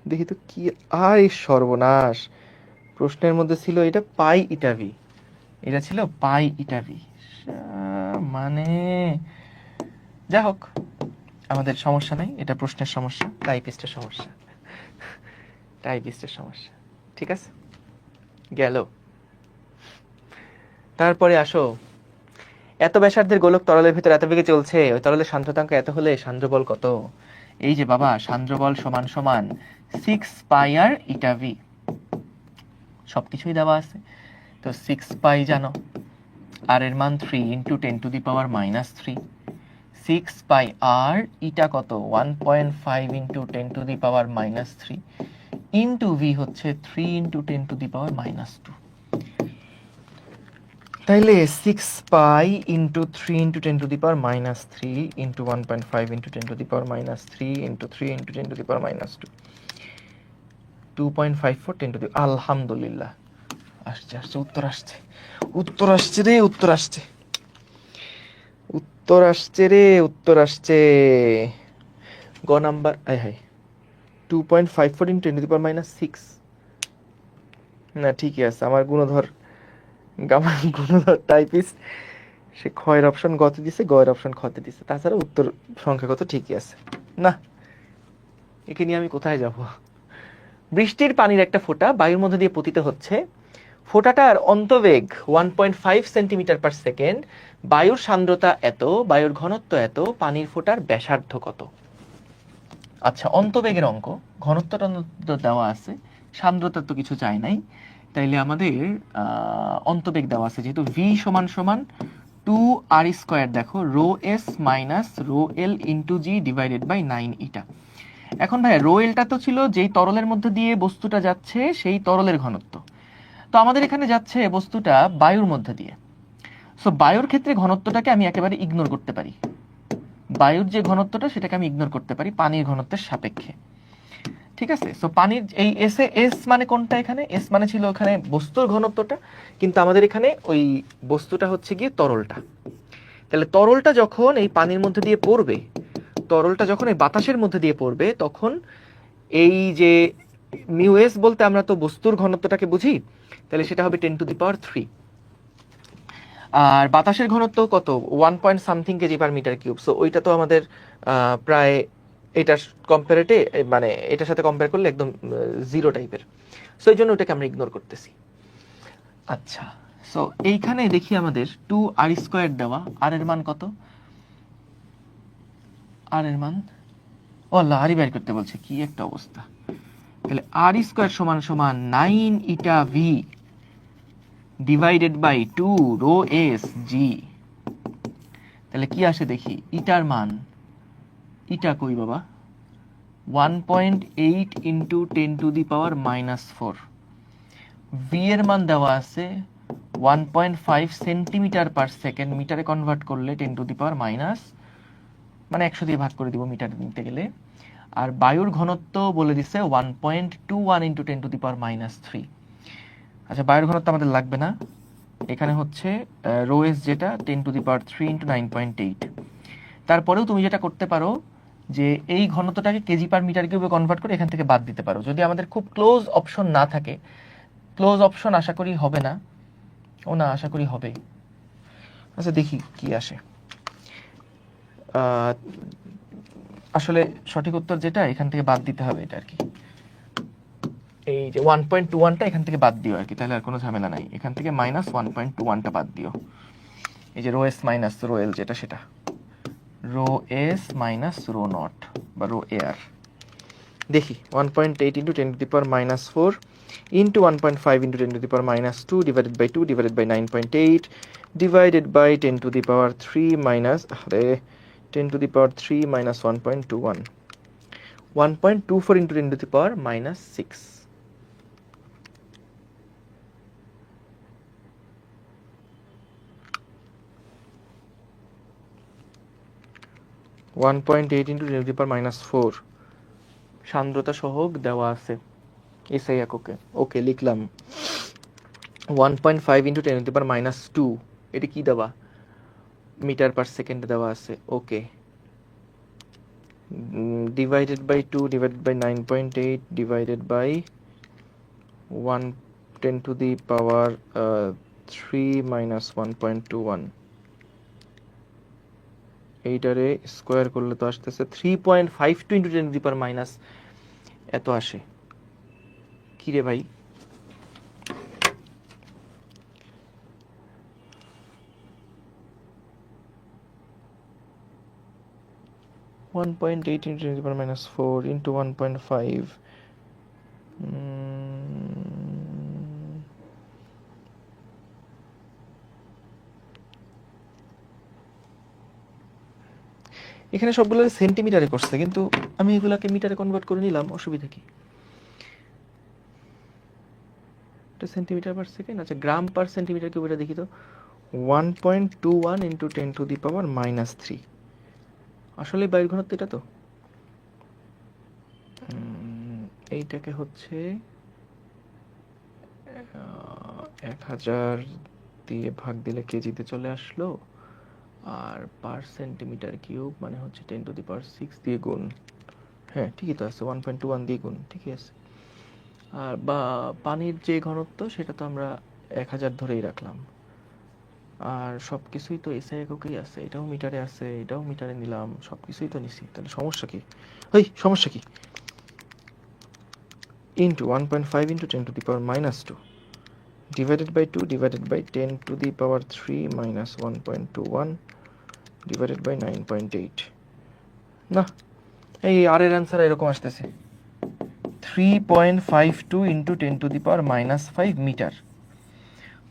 দেখি তো কি, আর এই সর্বনাশ! প্রশ্নের মধ্যে ছিল এটা পাই ইটা ভি, এটা ছিল পাই ইটা ভি। মানে যা হোক, আমাদের সমস্যা নাই, এটা প্রশ্নের সমস্যা, টাইপিস্টের সমস্যা, টাইপিস্টের সমস্যা। ঠিক আছে, গেল। তারপরে আসো, এত ব্যাসার্ধের গোলক তরলের ভিতর এত বেগে চলছে, ওই তরলের সান্দ্রতাঙ্ক এত হলে সান্দ্র বল কত? এই যে বাবা, সান্দ্র বল সমান সমান 6 পাই ইটা ভি, সবকিছুই দেওয়া আছে। তো 6 পাই জানো, আর এর মান 3 ইন্টু 10⁻³ 6 পাই আর ইটা কত 1.5 ইন্টু 10⁻³ ইন্টু ভি হচ্ছে 3 ইন্টু 10⁻²। তাইলে 6 pi into 3 into 10⁻³ into 1.5 into 10⁻³ into 3 into 10⁻², 2.54 10 আলহামদুলিল্লাহ, আসছে আসছে, উত্তর আসছে, উত্তর আসছে রে, উত্তর আসছে, উত্তর আসছে রে, উত্তর আসছে। গ নাম্বার, আয় হাই, 2.54 ইন্টু 10⁻6। না ঠিকই আছে, আমার গুণধর, আমার গুণধর টাইপিস্ট, সে ক্ষয়ের অপশন গতে দিছে, গয়ের অপশন খতে দিছে, তাছাড়া উত্তর সংখ্যাগত ঠিকই আছে। না, একে নিয়ে আমি কোথায় যাব? বৃষ্টির পানির একটা ফোঁটা বায়ুর মধ্যে দিয়ে পতিত হচ্ছে, ফোঁটাটার অন্তবেগ 1.5 সেন্টিমিটার পার সেকেন্ড, বায়ুর সান্দ্রতা এত, বায়ুর ঘনত্ব এত, পানির ফোঁটার ব্যাসার্ধ কত? আচ্ছা, অন্তবেগের অঙ্ক, ঘনত্বটা দেওয়া আছে, সান্দ্রতা তো কিছু চাই নাই, তাইলে আমাদের অন্তবেগ দেওয়া আছে, যেহেতু ভি সমান সমান 2r², দেখো rho S minus rho L into G divided by 9 eta. এখন ভাই, রো এলটা তো ছিল যেই তরলের মধ্যে দিয়ে বস্তুটা যাচ্ছে সেই তরলের ঘনত্ব, তো আমাদের এখানে যাচ্ছে বস্তুটা বায়ুর মধ্যে দিয়ে, সো বায়ুর ক্ষেত্রে ঘনত্বটাকে আমি একেবারে ইগনোর করতে পারি, বায়ুর যে ঘনত্বটা সেটাকে আমি ইগনোর করতে পারি পানির ঘনত্বের সাপেক্ষে। ঠিক আছে, সো পানির এই এস এ, এস মানে কোনটা, এখানে এস মানে ছিল ওখানে বস্তুর ঘনত্বটা, কিন্তু আমাদের এখানে ওই বস্তুটা হচ্ছে গিয়ে তরলটা। তাহলে তরলটা যখন এই পানির মধ্যে দিয়ে পড়বে, তরলটা যখন এই বাতাসের মধ্যে দিয়ে পড়বে, তখন এই যে মিউ এস বলতে আমরা তো বস্তুর ঘনত্বটাকে বুঝি, তাহলে সেটা হবে 10⁻³ আর বাতাসের ঘনত্ব কত 1 point something KG per metre cube, so ওইটা তো আমাদের প্রায় এটার কম্পারেটে, মানে এটার সাথে কম্পেয়ার করলে একদম জিরো টাইপের, সো এই জন্য ওটাকে আমরা ইগনোর করতেছি। আচ্ছা, সো এইখানে দেখি আমাদের 2r² দেওয়া, আর এর মান কত, আর এর মান, ও আল্লাহ, আরই বের করতে বলছে, কি একটা অবস্থা। তাহলে r² সমান সমান 9 eta V divided by 2 rho S G. তাহলে কি আসে দেখি, ইটার মান, ইটা কই বাবা, 1.8 ইন্টু 10⁻⁻⁴, ভি এর মান দেওয়া আছে 1.5 সেন্টিমিটার পার সেকেন্ড, মিটারে কনভার্ট করলে 10⁻⁻, মানে 100 দিয়ে ভাগ করে দিব মিটার নিতে গেলে, আর বায়ুর ঘনত্ব বলে দিছে 1.21 ইন্টু 10⁻⁻3। আচ্ছা, বায়ুর ঘনত্ব আমাদের লাগবে না, এখানে হচ্ছে রো এস যেটা 10⁻³ ইন্টু 9.8। তারপরেও তুমি যেটা করতে পারো যে এই ঘনত্বটাকে কেজি পার মিটার কিউবে কনভার্ট করে এখান থেকে বাদ দিতে পারো, যদি আমাদের খুব ক্লোজ অপশন না থাকে। ক্লোজ অপশন আশা করি হবে না, ও না, আশা করি হবে। আচ্ছা দেখি কি আসে। আসলে সঠিক উত্তর যেটা, এখান থেকে বাদ দিতে হবে এটা আর কি, এই যে 1.21টা এখান থেকে বাদ দিও আর কি, তাহলে আর কোনো ঝামেলা নাই, এখান থেকে মাইনাস 1.21টা বাদ দিও, এই যে rho S minus rho L যেটা, সেটা rho S minus rho naught বা রো এয়ার। দেখি 1.8 into 10⁻⁴ into 1.5 into 10⁻² divided by 2 divided by 9.8 divided by 10⁻³ minus, আরে 10⁻³ মাইনাস 1.21, 1.24 ইন্টু 10⁻⁻6। 1.8 ইন্টু 10⁻⁴, সান্দ্রতা সহগ দেওয়া আছে এসআই এককে। ওকে, লিখলাম 1.5 ইন্টু 10⁻²। এটি কি দেওয়া? মিটার পার সেকেন্ড দেওয়া আছে। Okay, divided by 2 divided by 9.8 divided by 10⁻³ - 1.21। এইটারে স্কোয়ার করলে তো আসতেছে 3.52 ইন্টু 10⁻⁻, এত আসে। কি রে ভাই? (1.8 into 10⁻⁴ into 1.5) এখানে সবগুলো সেন্টিমিটারে করছে, কিন্তু আমি এগুলাকে মিটারে কনভার্ট করে নিলাম, অসুবিধা কি? এটা সেন্টিমিটার পার সেকেন্ড। আচ্ছা, গ্রাম পার সেন্টিমিটার কিউব, এটা দেখি তো। 1.21 ইন্টু 10⁻³ আসলে বায়ুর ঘনত্ব এটা তো। এইটাকে হচ্ছে 1000 দিয়ে ভাগ দিলে কেজিতে চলে আসলো, আর পার সেন্টিমিটার কিউব মানে হচ্ছে 10⁶ দিয়ে গুণ। হ্যাঁ, ঠিকই তো আছে, 1.21 দিয়ে গুণ, ঠিকই আছে। আর বা পানির যে ঘনত্ব সেটা তো আমরা 1000 ধরেই রাখলাম, আর সব কিছুই তো এসআই এককেই আছে। এটাও মিটারে আছে, এটাও মিটারে নিলাম, সব কিছুই তো নিছি। তাহলে সমস্যা কি? সমস্যা কি? Into 1.5 into 10⁻² divided by 2 divided by 10⁻³ - 1.21 divided by 9.8। না, এই আর এর অ্যান্সার এরকম আসতেছে 3.52 ইন্টু 10⁻⁻5 মিটার।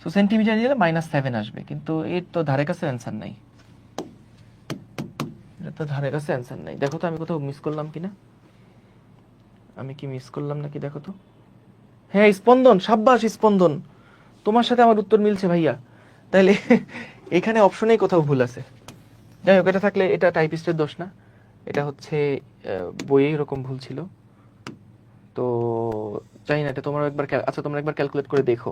সো সেন্টিমিটার নিলে -7 আসবে, কিন্তু এর তো ধারে কাছে অ্যান্সার নাই। এটা তো ধারে কাছে অ্যান্সার নাই। দেখো তো আমি কোথাও মিস করলাম কিনা, আমি কি মিস করলাম নাকি দেখো তো। হ্যাঁ, স্পন্দন, সাব্বাস স্পন্দন, তোমার সাথে আমার উত্তর মিলছে ভাইয়া। তাইলে এখানে অপশনেই কোথাও ভুল আছে। যাই হোক, এটা থাকলে এটা টাইপিস্টের দোষ না, এটা হচ্ছে বইয়ে এরকম ভুল ছিল। তো জানি না, এটা তোমরা একবার আচ্ছা তোমরা একবার ক্যালকুলেট করে দেখো,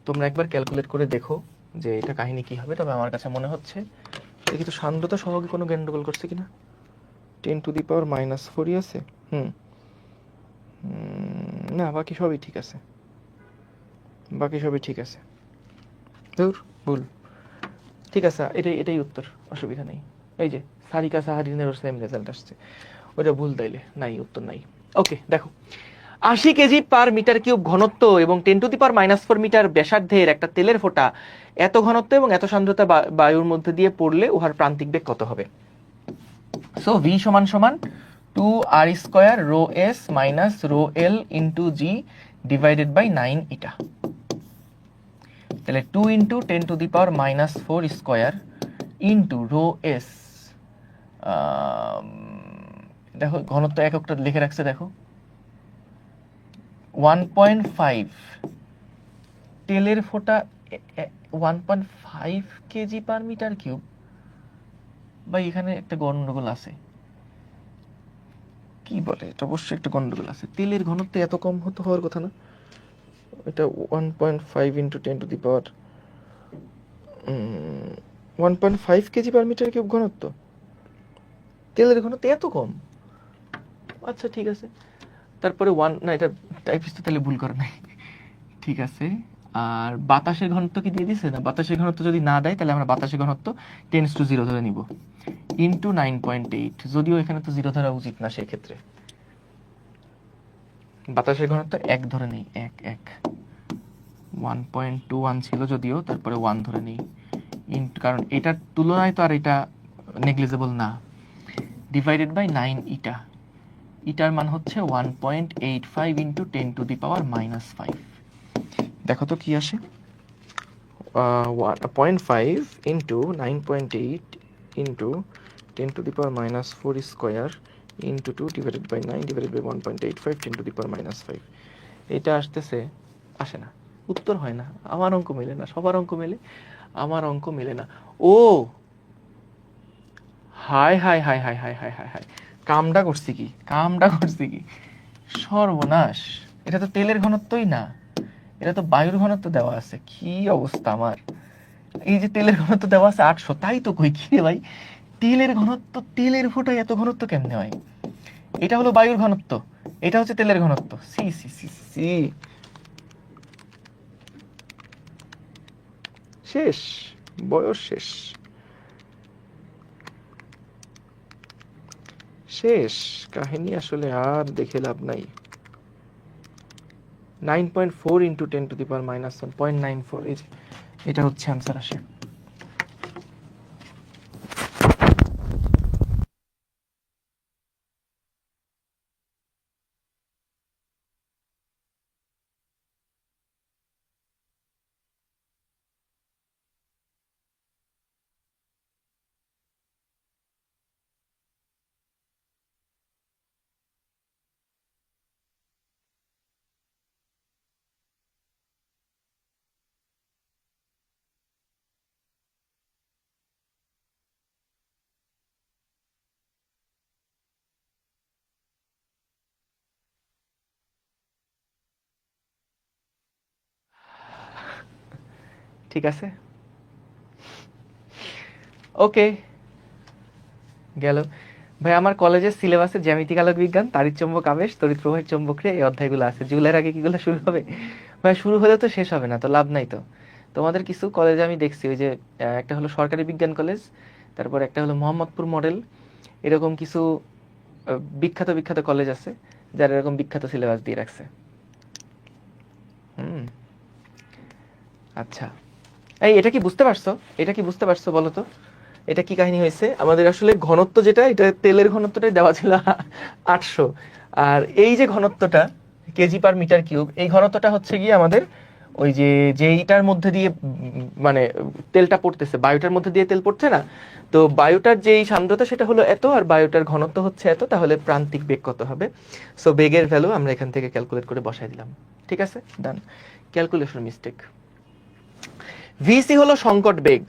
তোমরা একবার ক্যালকুলেট করে দেখো যে এটা কাহিনী কি হবে। তবে আমার কাছে মনে হচ্ছে দেখি তো সান্দ্রতা সহগে কোনো গন্ডগোল করছে কিনা। 10⁻⁴ আছে। না, বাকি সবই ঠিক আছে, বাকি সবই ঠিক আছে। ধুর, ভুল। ঠিক আছে, এটাই উত্তর, অসুবিধা নেই। এই যে সারিকা সাহারিনেরও সেম রেজাল্ট আসছে, ওটা ভুল তাইলে নাই, উত্তর নাই। ওকে, দেখো 80 কেজি পার মিটার কিউব ঘনত্ব এবং 10⁻⁴ মিটার ব্যাসার্ধের একটা তেলের ফোঁটা এত ঘনত্ব এবং এত সান্দ্রতা বায়ুর মধ্যে দিয়ে পড়লে উহার প্রান্তিক বেগ কত হবে? সো ভি সমান সমান 2r² ρs - ρl into G divided by 9 eta. তাহলে 2 ইন্টু 10⁻⁻⁴ স্কোয়ার ইন্টু ρs, দেখো ঘনত্ব এককটা লিখে রাখছে, দেখো 1.5 তেলের ফোঁটা 1.5 কেজি পার মিটার কিউব। বা এখানে একটা গন্ডগোল আছে, কি বলে, এটা অবশ্যই একটা গন্ডগোল আছে। তেলের ঘনত্ব এত কম হওয়ার কথা না। এটা 1.5 into 1.5 KG per metre cube ঘনত্ব, তেলের ঘনত্ব এত কম। আচ্ছা ঠিক আছে, তারপরে না, এটা টাইপিস্ট তাহলে ভুল করে নাই, ঠিক আছে। আর বাতাসের ঘনত্ব কি দিয়ে দিছে? না, বাতাসের ঘনত্ব যদি না দেয় তাহলে আমরা বাতাসের ঘনত্ব 10⁻0 ধরে নিব ইন্টু 9.8, যদিও এখানে তো 0 ধরা উচিত না, সেই ক্ষেত্রে বাতাসের ঘনত্ব 1 ধরে নেই, 1 1.21 ছিল যদিও, তারপরে 1 ধরে নেই, কারণ এটার তুলনায় তো আর এটা নেগলিজেবল না, ডিভাইডেড বাই 9 ইটা। ইটার মান হচ্ছে 1.85 ইন্টু 10⁻⁻5। দেখো তো কি আসে, 0.5 into 9.8 into 10⁻⁻⁴ square into 2 divided by 9 divided by 1.85 10⁻⁻5। এটা আসতেছে, আসে না, উত্তর হয় না। আমার অঙ্ক মেলে না, সবার অঙ্ক মেলে, আমার অঙ্ক মেলে না। ও হায় হায় হায় হায় হায় হায় হায় হায়, কামটা করছি কি সর্বনাশ, এটা তো তেলের ঘনত্বই না, এটা তো বায়ুর ঘনত্ব দেওয়া আছে। কি অবস্থা আমার, এই যে তেলের ঘনত্ব দেওয়া আছে 800, তাই তো কই কি রে ভাই, তেলের ঘনত্ব, তেলের ফোঁটায় এত ঘনত্ব কেমনে হয়? এটা হলো বায়ুর ঘনত্ব, এটা হচ্ছে তেলের ঘনত্ব। সি সি সি সি, শেষ, বয়স শেষ, শেষ কাহিনী, আসলে আর দেখে লাভ নাই। 9.4 ইন্টু 10⁻⁻1 0.94, এই যে এটা হচ্ছে আনসার আসে। ঠিক আছে, ওকে, গেল। ভাই আমার কলেজের সিলেবাসে জ্যামিতিক আলোক বিজ্ঞান, তাড়িৎ চৌম্বক আবেশ, তড়িৎ প্রবাহের চৌম্বকীয়, এই অধ্যায়গুলো আছে। জুলাইয়ের আগে কিগুলো শুরু হবে? ভাই শুরু হলে তো শেষ হবে না, তো লাভ নাই তো। তোমাদের কিছু কলেজে আমি দেখছি, ওই যে একটা হলো সরকারি বিজ্ঞান কলেজ, তারপর একটা হলো মোহাম্মদপুর মডেল, এরকম কিছু বিখ্যাত বিখ্যাত কলেজ আছে যারা এরকম বিখ্যাত সিলেবাস দিয়ে রাখছে। হুম, আচ্ছা, এই এটা কি বুঝতে পারছো, এটা কি বুঝতে পারছো বলো তো, এটা কি কাহিনী হয়েছে? আমাদের আসলে ঘনত্ব যেটা, এটা তেলের ঘনত্বটাই দেওয়া ছিল 800, আর এই যে ঘনত্বটা কেজি পার মিটার কিউব, এই ঘনত্বটা হচ্ছে গিয়ে আমাদের ওই যে যেইটার মধ্যে দিয়ে মানে তেলটা পড়তেছে, বায়ুটার মধ্যে দিয়ে তেল পড়ছে না, তো বায়ুটার যেই সান্দ্রতা সেটা হলো এত, আর বায়ুটার ঘনত্ব হচ্ছে এত, তাহলে প্রান্তিক বেগ কত হবে? সো বেগের ভ্যালু আমরা এখান থেকে ক্যালকুলেট করে বসাই দিলাম। ঠিক আছে, ডান, ক্যালকুলেশন মিস্টেক। ভিসি হলো সংকট বেগ,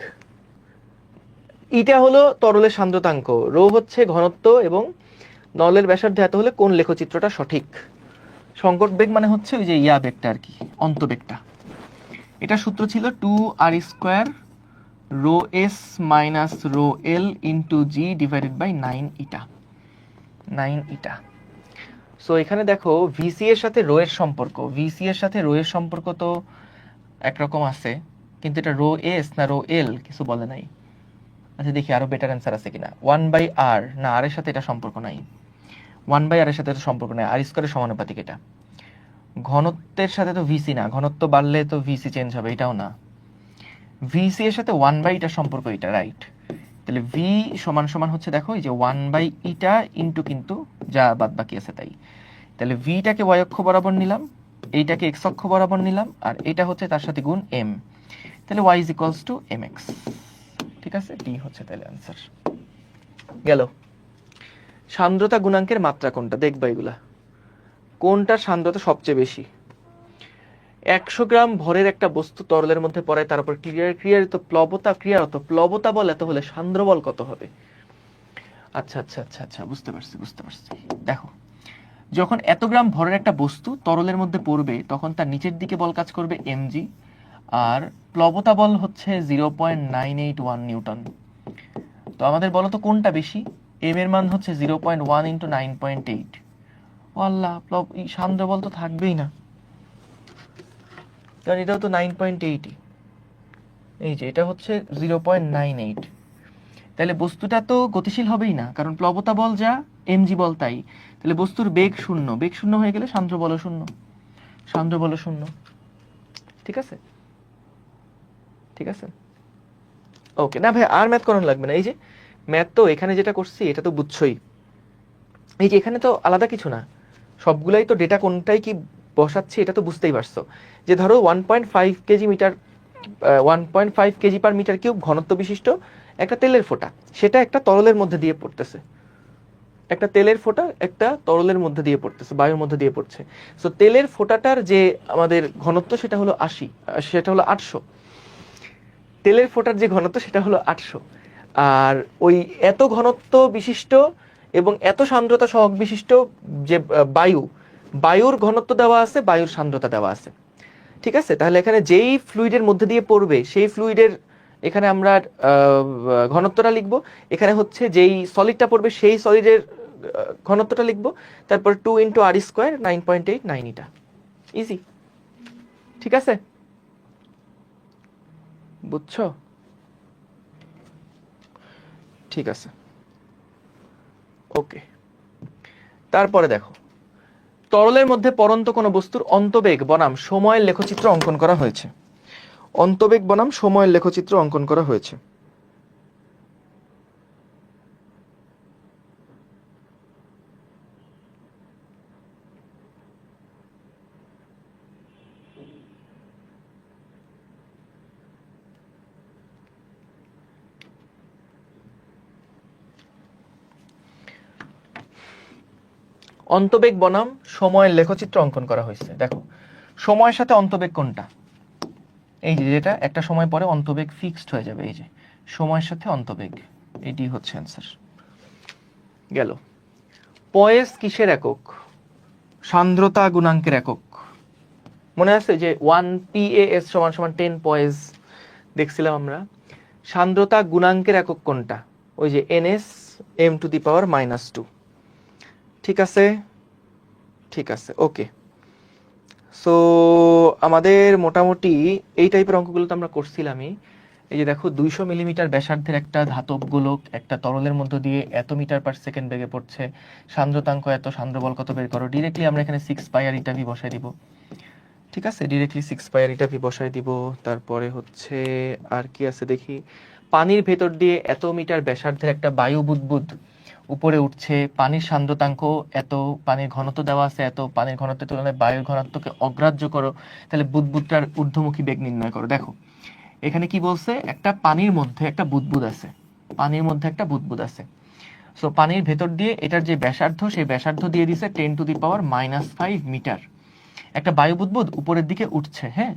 ইটা হলো তরলের সান্দ্রতাঙ্ক, রো হচ্ছে ঘনত্ব, এবং নলের ব্যাসার্ধ এত হলে কোন লেখচিত্রটা সঠিক? সংকট বেগ মানে হচ্ছে ওই যে ইয়া বেগটা আর কি, অন্তবেগটা। এটা সূত্র ছিল 2r² rho S minus rho L into G divided by 9 eta, 9 eta. So এখানে দেখো ভিসি এর সাথে রো এর সম্পর্ক, ভিসি এর সাথে রো এর সম্পর্ক তো একরকম আছে, কিন্তু এটা রো এস না রো এল কিছু বলে নাই। আচ্ছা দেখি আরো বেটার অ্যান্সার আছে কিনা। 1/r, না আর এর সাথে এটা সম্পর্ক নাই, 1/r এর সাথে তো সম্পর্ক নাই, আর স্কোয়ারের সমানুপাতিক এটা। ঘনত্বের সাথে তো ভিসি না, ঘনত্ব বাড়লে তো ভিসি চেঞ্জ হবে, এটাও না। ভিসি এর সাথে 1/ইটার সম্পর্ক, এটা রাইট। তাহলে ভি সমান সমান হচ্ছে দেখো এই যে 1/ইটা ইন্টু কিন্তু যা বাদ বাকি আছে তাই। তাহলে ভিটাকে ওয়াই অক্ষ বরাবর নিলাম, এইটাকে এক্স অক্ষ বরাবর নিলাম, আর এটা হচ্ছে তার সাথে গুণ এম, তাহলে Y is equals to M X. ঠিক আছে, ডি হচ্ছে তাহলে অ্যান্সার। গেল। সান্দ্রতা গুণাঙ্কের মাত্রা কোনটা, দেখবা এগুলা, কোনটার সান্দ্রতা সবচেয়ে বেশি? 100 গ্রাম ভরের একটা বস্তু তরলের মধ্যে পড়ে, তার উপর ক্রিয়ারিত প্লবতা, ক্রিয়ারত প্লবতা বল এত হলে সান্দ্র বল কত হবে? আচ্ছা আচ্ছা আচ্ছা আচ্ছা, বুঝতে পারছি বুঝতে পারছি। দেখো, যখন এত গ্রাম ভরের একটা বস্তু তরলের মধ্যে পড়বে, তখন তার নিচের দিকে বল কাজ করবে এমজি, আর প্লবতা বল হচ্ছে 0.981 নিউটন। তো আমাদের বলো তো কোনটা বেশি? এম এর মান হচ্ছে 0.1 ইন্টু 9.8। ও আল্লাহ, সান্দ্র বল তো থাকবেই না, কারণ এটাও তো 9.8, এই যে এটা হচ্ছে 0.98। তাহলে বস্তুটা তো গতিশীল হবেই না, কারণ প্লবতা বল যা, এমজি বল তাই। তাহলে বস্তুর বেগ শূন্য, বেগ শূন্য হয়ে গেলে সান্দ্র বল শূন্য, সান্দ্র বল শূন্য। ঠিক আছে, ঠিক আছে, ওকে। না ভাই আর ম্যাথ করানো লাগবে না, এই যে ম্যাথ তো এখানে যেটা করছি এটা তো বুঝছোই, এই যে এখানে তো আলাদা কিছু না, সবগুলাই তো ডেটা কোনটাই কি বসাচ্ছি এটা তো বুঝতেই পারছো। যে ধরো 1.5 KG metre, 1.5 KG per metre cube ঘনত্ব বিশিষ্ট একটা তেলের ফোঁটা, সেটা একটা তরলের মধ্যে দিয়ে পড়তেছে, একটা তেলের ফোঁটা একটা তরলের মধ্যে দিয়ে পড়তেছে, বায়ুর মধ্যে দিয়ে পড়ছে। সো তেলের ফোঁটাটার যে আমাদের ঘনত্ব সেটা হলো 80, সেটা হলো 800, তেলের ফোঁটার যে ঘনত্ব সেটা হলো 800। আর ওই এত ঘনত্ব বিশিষ্ট এবং এত সান্দ্রতা সহগ বিশিষ্ট যে বায়ুর ঘনত্ব দেওয়া আছে, বায়ুর সান্দ্রতা দেওয়া আছে। ঠিক আছে, তাহলে এখানে যেই ফ্লুইডের মধ্যে দিয়ে পড়বে সেই ফ্লুইডের এখানে আমরা ঘনত্বটা লিখব, এখানে হচ্ছে যেই সলিডটা পড়বে সেই সলিডের ঘনত্বটা লিখব, তারপর 2 × r², 9.89 এটা ইজি। ঠিক আছে, বুঝছো? ঠিক আছে, ওকে। তারপরে দেখো, তরলের মধ্যে পরন্ত কোনো বস্তুর অন্তবেগ বনাম সময়ের লেখচিত্র অঙ্কন করা হয়েছে। অন্তবেগ বনাম সময়ের লেখচিত্র অঙ্কন করা হয়েছে। অন্তবেগ বনাম সময়ের লেখচিত্র অঙ্কন করা হয়েছে। দেখো, সময়ের সাথে অন্তবেগ কোনটা? এই যে যেটা একটা সময় পরে অন্তবেগ ফিক্সড হয়ে যাবে, এই যে সময়ের সাথে অন্তবেগ, এটি হচ্ছে অ্যান্সার। গেল। পয়েস কিসের একক? সান্দ্রতা গুণাঙ্কের একক। মনে আছে যে 1 PAS = 10 পয়েস দেখছিলাম আমরা। সান্দ্রতা গুণাঙ্কের একক কোনটা? ওই যে NS m⁻²। ঠিক আছে, ঠিক আছে, ওকে। সো আমাদের মোটামুটি এই টাইপের অঙ্কগুলো তো আমরা করছিলামই। এই যে দেখো, 200 মিলিমিটার ব্যাসার্ধের একটা ধাতব গোলক একটা তরলের মধ্য দিয়ে এত মিটার/সেকেন্ড বেগে পড়ছে, সান্দ্রতাঙ্ক এত, সান্দ্র বল কত বের করো। ডিরেক্টলি আমরা এখানে 6πr⁴ বসাই দিব। ঠিক আছে, ডিরেক্টলি 6πr⁴ বসাই দিব। তারপরে হচ্ছে আর কি আছে দেখি, পানির ভেতর দিয়ে এত মিটার ব্যাসার্ধের একটা বায়ু বুদবুদ উপরে উঠছে, পানির সান্দ্রতাঙ্ক এত, পানির ঘনত্ব দেওয়া আছে এত, পানির ঘনত্বের তুলনায় বায়ুর ঘনত্বকে অগ্রাহ্য করো, তাহলে বুদবুদটার ঊর্ধ্বমুখী বেগ নির্ণয় করো। দেখো এখানে কি বলছে, একটা পানির মধ্যে একটা বুদবুদ আছে, পানির মধ্যে একটা বুদবুদ আছে। সো পানির ভেতর দিয়ে এটার যে ব্যাসার্ধ, সেই ব্যাসার্ধ দিয়ে দিছে 10⁻⁻5 মিটার। একটা বায়ু বুদবুদ উপরের দিকে উঠছে, হ্যাঁ।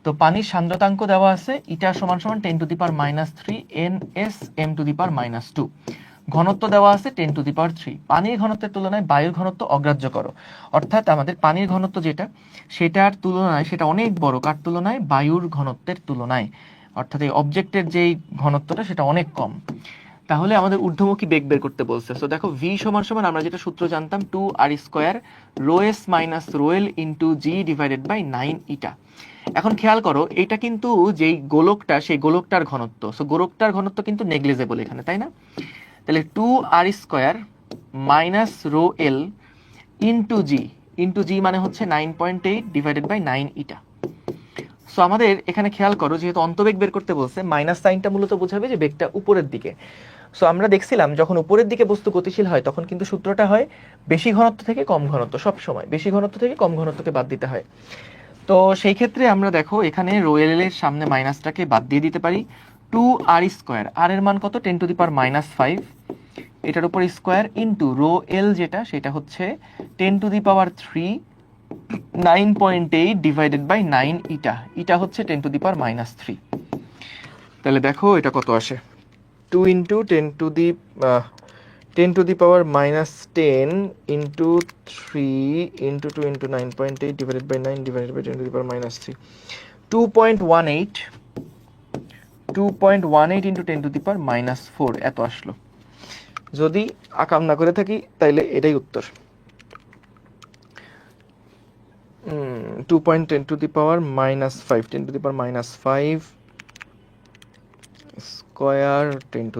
তো পানির সান্দ্রতাঙ্ক দেওয়া আছে ইটা = 10⁻³ NS m⁻²। ঘনত্ব দেওয়া আছে 10⁻³ পানির ঘনত্বের তুলনায় বায়ুর ঘনত্ব অগ্রাহ্য করো। অর্থাৎ আমাদের পানির ঘনত্ব যেটা, সেটার তুলনায় সেটা অনেক বড়, কার তুলনায়? বায়ুর ঘনত্বের তুলনায়। অর্থাৎ এই অবজেক্টের যেই ঘনত্বটা সেটা অনেক কম। তাহলে আমাদের ঊর্ধ্বমুখী বেগ বের করতে বলছে। সো দেখো, v = আমরা যেটা সূত্র জানতাম, 2r² ρs - ρl × g / 9 eta. এখন খেয়াল করো, এটা কিন্তু যেই গোলকটা, সেই গোলকটার ঘনত্ব। সো গোলকটার ঘনত্ব কিন্তু নেগলিজেবল এখানে, তাই না? তাহলে 2r² - ρl × g মানে হচ্ছে 9.8 / 9 ইটা। সো আমাদের এখানে খেয়াল করো, যেহেতু অন্তবেগ বের করতে বলছে, মাইনাস সাইনটা মূলত বোঝাবে যে বেগটা উপরের দিকে। সো আমরা দেখছিলাম যখন উপরের দিকে বস্তু গতিশীল হয় তখন কিন্তু সূত্রটা হয় বেশি ঘনত্ব থেকে কম ঘনত্ব, সব সময় বেশি ঘনত্ব থেকে কম ঘনত্বকে বাদ দিতে হয়। তো সেই ক্ষেত্রে আমরা দেখো এখানে ρl এর সামনে মাইনাসটাকে বাদ দিয়ে দিতে পারি। 2r², আর এর মান কত? 10⁻⁵, এটার উপর স্কোয়ার ইন্টু ρl যেটা, সেটা হচ্ছে 10⁻³ 9.8 / 9 ইটা। ইটা হচ্ছে 10⁻⁻3। তাহলে দেখো এটা কত আসে, 2 × 10⁻10 × 3 × 2 × 9.8 / 9 / 10⁻³ 2.18 × 10⁻⁴ এত আসলো। যদি আকাম না করে থাকি তাইলে এটাই উত্তর। 2.10⁻⁵ 10⁻⁵ স্কয়ার 10⁻⁶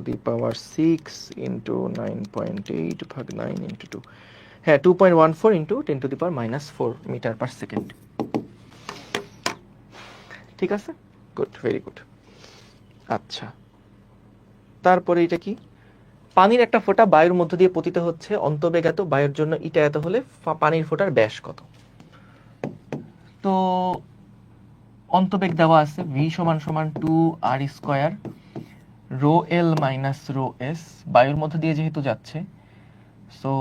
× 9.8 ভাগ 9 × 2, হ্যাঁ 2.14 × 10⁻⁴ মিটার/সেকেন্ড। ঠিক আছে, গুড, ভেরি গুড। আচ্ছা, তারপরে এটা কি? পানির একটা ফোঁটা বায়ুর মধ্য দিয়ে পতিত হচ্ছে, অন্তবেগ এত, বায়ুর জন্য ইটা এত হলে পানির ফোঁটার ব্যাস কত? তো অন্তবেগ দেওয়া আছে v = 2r² ρl - ρs, বায়ুর মধ্য দিয়ে যেহেতু যাচ্ছে, সো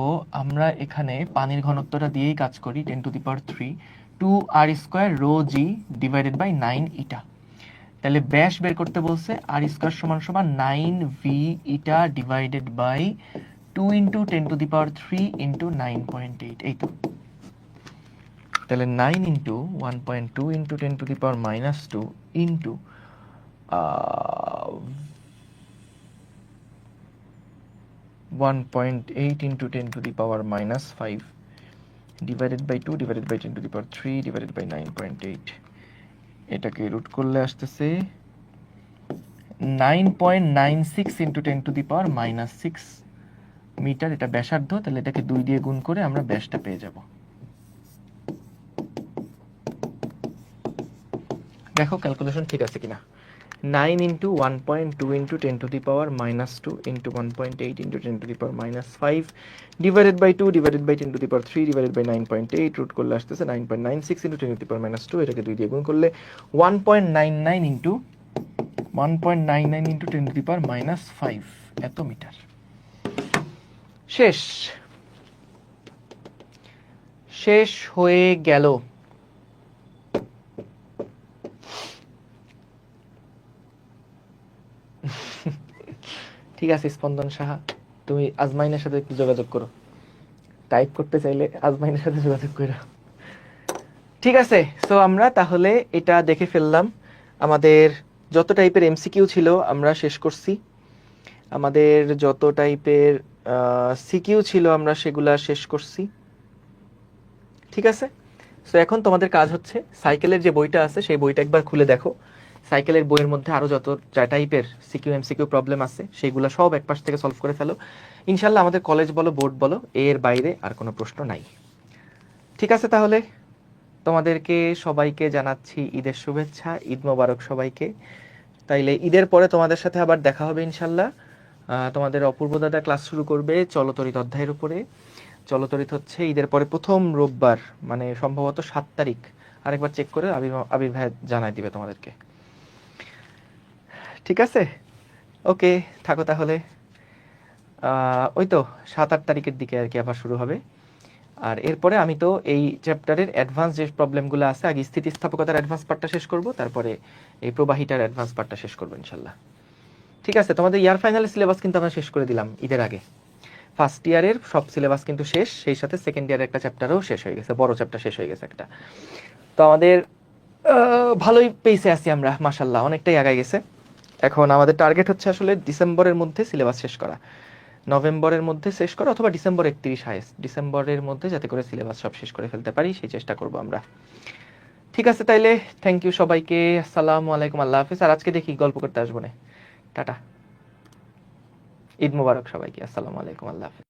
আমরা এখানে পানির ঘনত্বটা দিয়েই কাজ করি, 10⁻³ 2r² ρg / 9 ইটা। তাহলে ব্যাস বের করতে বলছে, r² = 9v ইটা / 2 ইন্টু 10⁻³ ইন্টু 9.8, এই তো। তাহলে 9 into 1.2 into 10⁻² into 1.8 into 10⁻⁵ divided by 2 divided by 10⁻³ divided by 9.8, এটাকে রুট করলে আসতেছে 9.96 ইন্টু 10⁻⁻6 মিটার। এটা ব্যাসার্ধ, তাহলে এটাকে 2 দিয়ে গুণ করে আমরা ব্যাসটা পেয়ে যাব। দেখো ক্যালকুলেশন ঠিক আছে কিনা। 9 into 1.2 into 10⁻² into 1.8 into 10⁻⁵ divided by 2 divided by 10⁻³ divided by 9.8, root করলে আসতেছে 9.96 ইন্টু 10⁻², এটাকে 2 দিয়ে গুণ করলে 1.99 ইন্টু 10⁻⁵ এত মিটার। শেষ শেষ হয়ে গেল। ঠিক আছে স্পন্দন সাহা, তুমি আজমাইনের সাথে একটু যোগাযোগ করো, টাইপ করতে চাইলে আজমাইনের সাথে যোগাযোগ করো। ঠিক আছে, সো আমরা তাহলে এটা দেখে ফেললাম। আমাদের যত টাইপের এমসিকিউ ছিল আমরা শেষ করছি, আমাদের যত টাইপের সিকিউ ছিল আমরা সেগুলা শেষ করছি। ঠিক আছে, সো এখন তোমাদের কাজ হচ্ছে সাইকেলের যে বইটা আছে সেই বইটা একবার খুলে দেখো। সাইকেলের বইয়ের মধ্যে আরও যত টাইপের সিকিউ এমসিকিউ প্রবলেম আছে সেইগুলো সব এক পাশ থেকে সলভ করে ফেলো। ইনশাল্লাহ আমাদের কলেজ বলো বোর্ড বলো এর বাইরে আর কোনো প্রশ্ন নাই। ঠিক আছে, তাহলে তোমাদেরকে সবাইকে জানাচ্ছি ঈদের শুভেচ্ছা, ঈদ মোবারক সবাইকে। তাইলে ঈদের পরে তোমাদের সাথে আবার দেখা হবে ইনশাল্লাহ। তোমাদের অপূর্ব দাদা ক্লাস শুরু করবে চলতরিত অধ্যায়ের উপরে। চলতরিত হচ্ছে ঈদের পরে প্রথম রোববার, মানে সম্ভবত 7 তারিখ। আরেকবার চেক করে আবির ভাই জানাই দিবে তোমাদেরকে। ঠিক আছে, ওকে থাকো তাহলে। ওই তো 7-8 তারিখের দিকে আর কি আবার শুরু হবে। আর এরপরে আমি তো এই চ্যাপ্টারের অ্যাডভান্স যে প্রবলেমগুলো আছে আগে স্থিতিস্থাপকতার অ্যাডভান্স পার্টটা শেষ করব, তারপরে এই প্রবাহিটার অ্যাডভান্স পার্টটা শেষ করবো ইনশাল্লাহ। ঠিক আছে, তোমাদের ইয়ার ফাইনালের সিলেবাস কিন্তু আমরা শেষ করে দিলাম ঈদের আগে। ফার্স্ট ইয়ারের সব সিলেবাস কিন্তু শেষ, সেই সাথে সেকেন্ড ইয়ারের একটা চ্যাপ্টারও শেষ হয়ে গেছে, বড় চ্যাপ্টার শেষ হয়ে গেছে একটা। তো আমাদের ভালোই পেয়েছে আছি আমরা, মাশাল্লাহ অনেকটাই আগায় গেছে। এখন আমাদের টার্গেট হচ্ছে আসলে ডিসেম্বরের মধ্যে সিলেবাস শেষ করা, নভেম্বরের মধ্যে শেষ করা, অথবা ডিসেম্বর 31 হাইয়েস্ট, ডিসেম্বরের মধ্যে যাতে করে সিলেবাস সব শেষ করে ফেলতে পারি সেই চেষ্টা করব আমরা। ঠিক আছে, তাইলে থ্যাংক ইউ সবাইকে, আসসালামু আলাইকুম, আল্লাহ হাফিজ। আর আজকে দেখি গল্প করতে আসবো না, টাটা, ঈদ মোবারক সবাইকে, আসসালামু আলাইকুম, আল্লাহ হাফিজ।